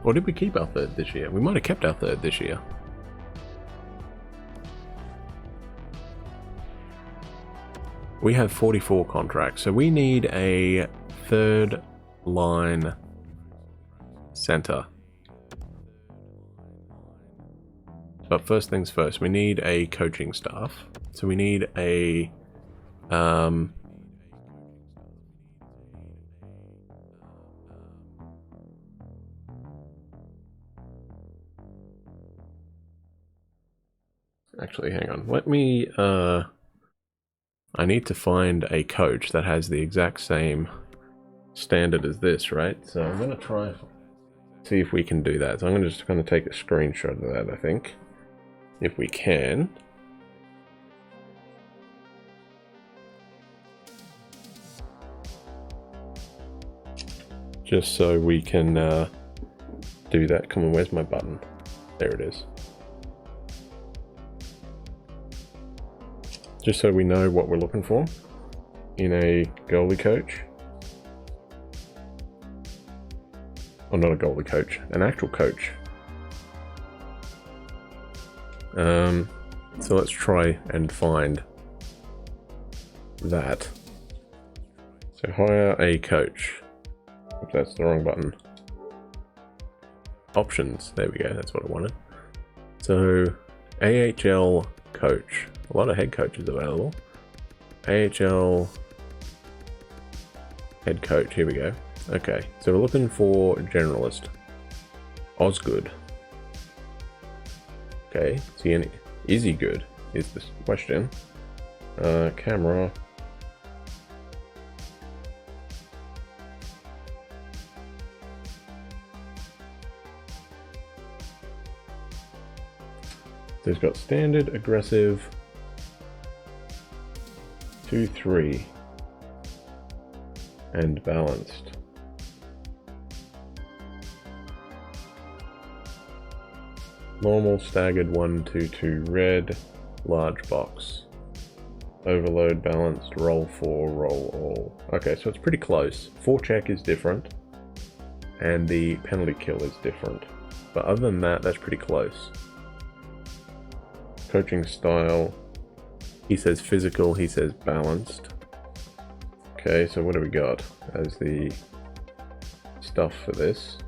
Or did we keep our third this year? We might have kept our third this year. We have 44 contracts, so we need a third line center. But first things first, we need a coaching staff. So we need a actually, hang on. Let me I need to find a coach that has the exact same standard as this, right? So I'm going to try see if we can do that. So I'm just going to take a screenshot of that, I think, if we can. Just so we can do that. Come on, where's my button? There it is. Just so we know what we're looking for in a goalie coach. Oh, not a goalie coach, an actual coach. So let's try and find that. So hire a coach. Oops, that's the wrong button. Options, there we go, that's what I wanted. So AHL coach. A lot of head coaches available. AHL head coach, here we go. Okay, so we're looking for generalist. Osgood. Okay, is he good? Is the question. Camera. So he's got standard, aggressive, 2-3, and balanced. Normal, staggered, 1-2-2, red, large box. Overload, balanced, roll 4, roll all. Okay, so it's pretty close. Forecheck is different, and the penalty kill is different. But other than that, that's pretty close. Coaching style, he says physical, he says balanced. Okay, so what do we got as the stuff for this?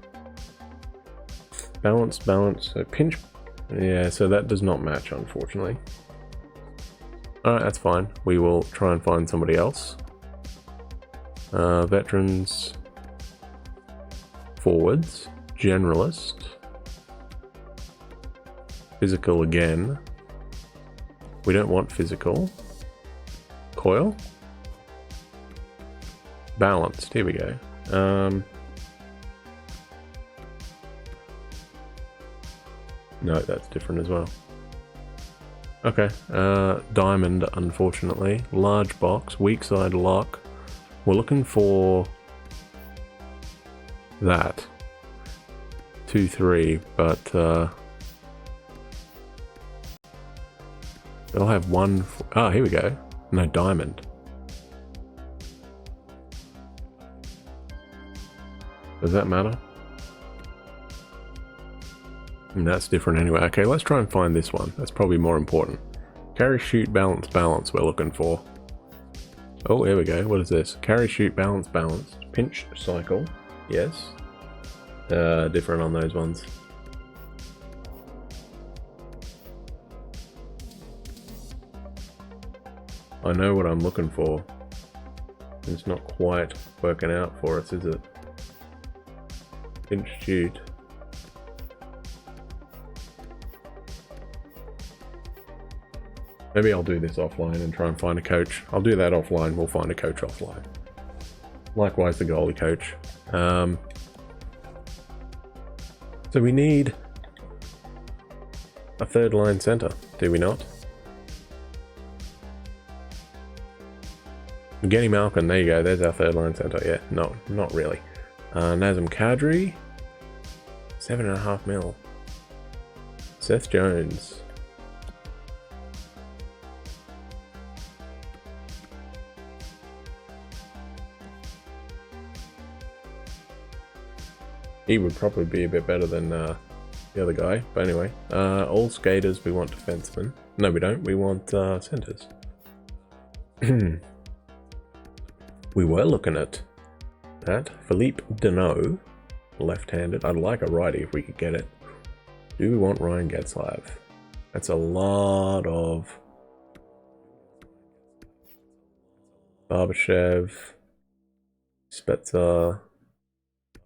Balance, so pinch. Yeah, so that does not match, unfortunately. Alright, that's fine. We will try and find somebody else. Veterans, forwards, generalist, physical again. We don't want physical. Coil. Balanced, here we go. No, that's different as well. Okay, diamond, unfortunately. Large box, weak side lock. We're looking for that. 2-3, but they'll have one. Oh, here we go. No, diamond. Does that matter? And that's different anyway. Okay, let's try and find this one. That's probably more important. Carry, shoot, balance, we're looking for. Oh, here we go. What is this? Carry, shoot, balance. Pinch, cycle. Yes. Different on those ones. I know what I'm looking for. It's not quite working out for us, is it? Pinch, shoot. Maybe I'll do this offline and try and find a coach. I'll do that offline, we'll find a coach offline. Likewise the goalie coach. So we need a third line center, do we not? Getty Malkin, there you go, there's our third line center. Yeah, no, not really. Nazem Kadri, 7.5 mil. Seth Jones. He would probably be a bit better than the other guy, but anyway. All skaters, we want defensemen. No, we don't. We want centers. We were looking at that. Philippe Deneau, left-handed. I'd like a righty if we could get it. Do we want Ryan Getzlav? That's a lot of Barbashev, Spezza,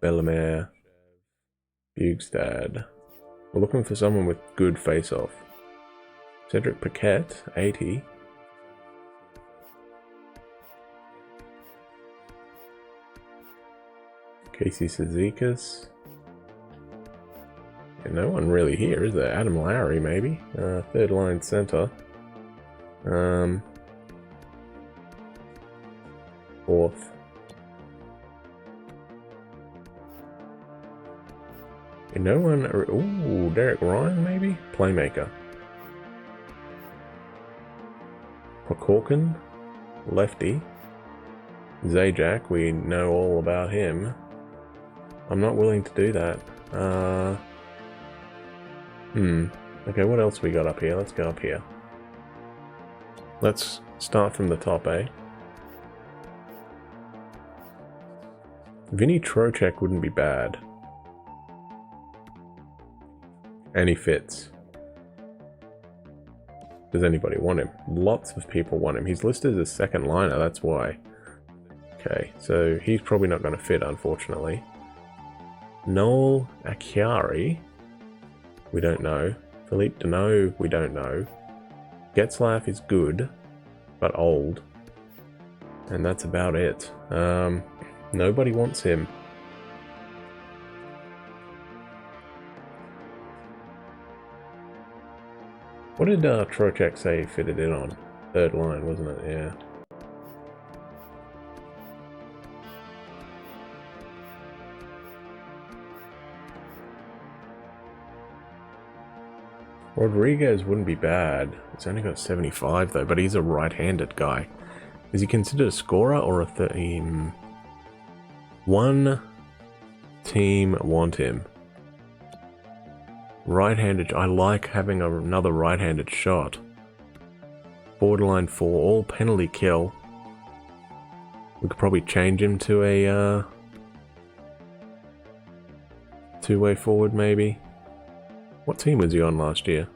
Bellemare, Bugstad. We're looking for someone with good face-off. Cedric Paquette, 80. Casey Cizikas. Yeah, no one really here, is there? Adam Lowry, maybe? Third line center. Fourth. Yeah, no one... Ooh, Derek Ryan, maybe? Playmaker. Corkin, lefty. Zajac, we know all about him. I'm not willing to do that. Okay, what else we got up here? Let's go up here. Let's start from the top, eh? Vinny Trocheck wouldn't be bad. And he fits. Does anybody want him? Lots of people want him. He's listed as a second liner, that's why. Okay, so he's probably not going to fit, unfortunately. Noel Acciari, we don't know. Philippe Deneau, we don't know. Getzlaff is good, but old. And that's about it. Nobody wants him. What did Trocheck say he fitted in on? Third line, wasn't it? Yeah. Rodriguez wouldn't be bad. He's only got 75 though, but he's a right-handed guy. Is he considered a scorer or a team? One team want him. Right-handed. I like having another right-handed shot. Borderline 4, all penalty kill. We could probably change him to a two-way forward, maybe. What team was he on last year?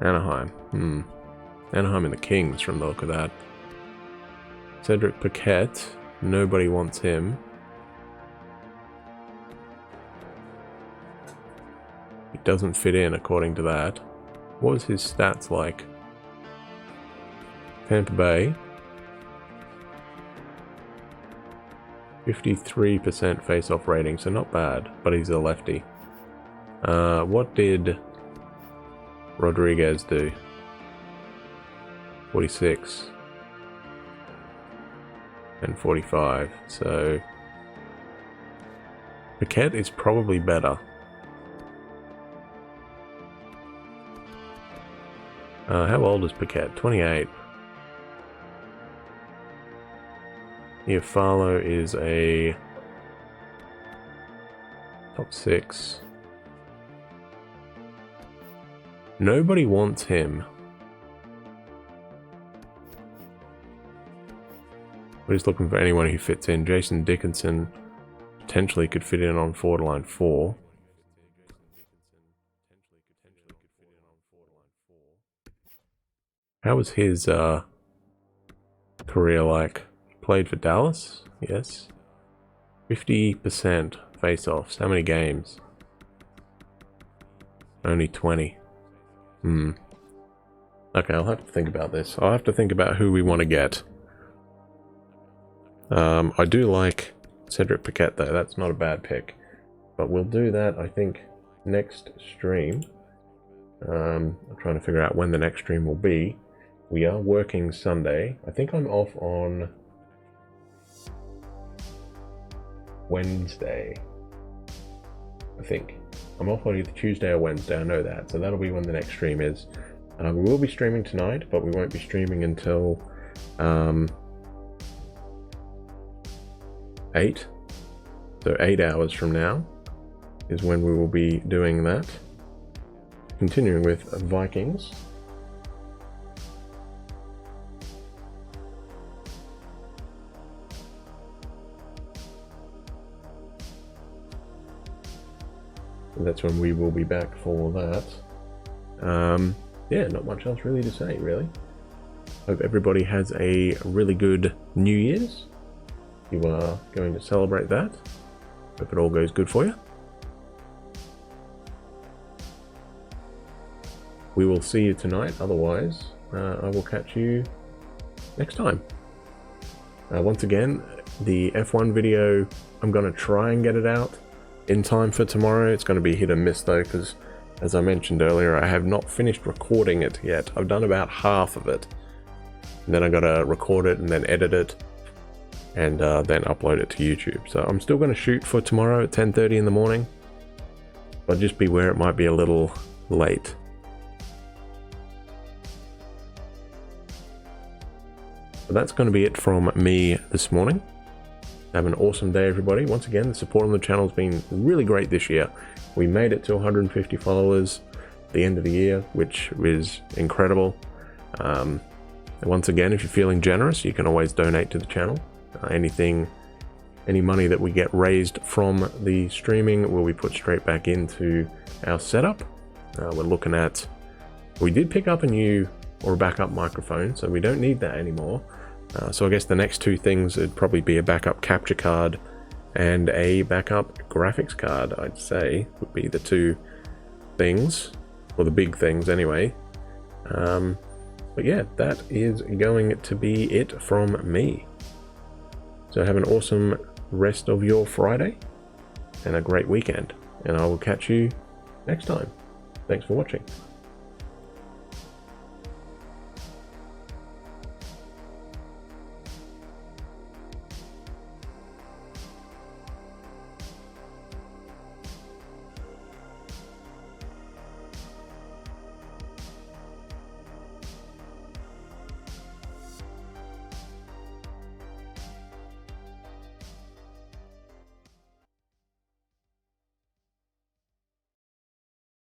Anaheim. Anaheim and the Kings, from the look of that. Cedric Paquette. Nobody wants him. He doesn't fit in, according to that. What was his stats like? Tampa Bay. 53% face-off rating, so not bad, but he's a lefty. What did Rodriguez do? 46 and 45, so Paquette is probably better. How old is Paquette? 28. Iafalo is a top 6. Nobody wants him. We're just looking for anyone who fits in. Jason Dickinson potentially could fit in on forward line 4. How was his career like? Played for Dallas? Yes. 50% face-offs. How many games? Only 20. Okay, I'll have to think about this. I'll have to think about who we want to get. I do like Cedric Paquette though, that's not a bad pick. But we'll do that, I think, next stream. I'm trying to figure out when the next stream will be. We are working Sunday. I think I'm off on Wednesday. I think. I'm off on either Tuesday or Wednesday, I know that. So that'll be when the next stream is. We will be streaming tonight, but we won't be streaming until 8. So 8 hours from now is when we will be doing that. Continuing with Vikings. That's when we will be back for that. Yeah, not much else really to say, really. Hope everybody has a really good New Year's. You are going to celebrate that. Hope it all goes good for you. We will see you tonight. Otherwise, I will catch you next time. Once again, the F1 video I'm going to try and get it out in time for tomorrow. It's going to be hit and miss though, because as I mentioned earlier, I have not finished recording it yet. I've done about half of it, and then I got to record it and then edit it, and then upload it to YouTube. So I'm still going to shoot for tomorrow at 10:30 in the morning, but just beware, it might be a little late. So that's going to be it from me this morning. Have an awesome day, everybody. Once again, the support on the channel has been really great this year. We made it to 150 followers at the end of the year, which is incredible. Once again, if you're feeling generous, you can always donate to the channel. Any money that we get raised from the streaming will be put straight back into our setup. We're looking at, we did pick up a new or a backup microphone, so we don't need that anymore. So I guess the next two things would probably be a backup capture card and a backup graphics card, I'd say, would be the two things, or the big things anyway. But yeah, that is going to be it from me. So have an awesome rest of your Friday and a great weekend, and I will catch you next time. Thanks for watching.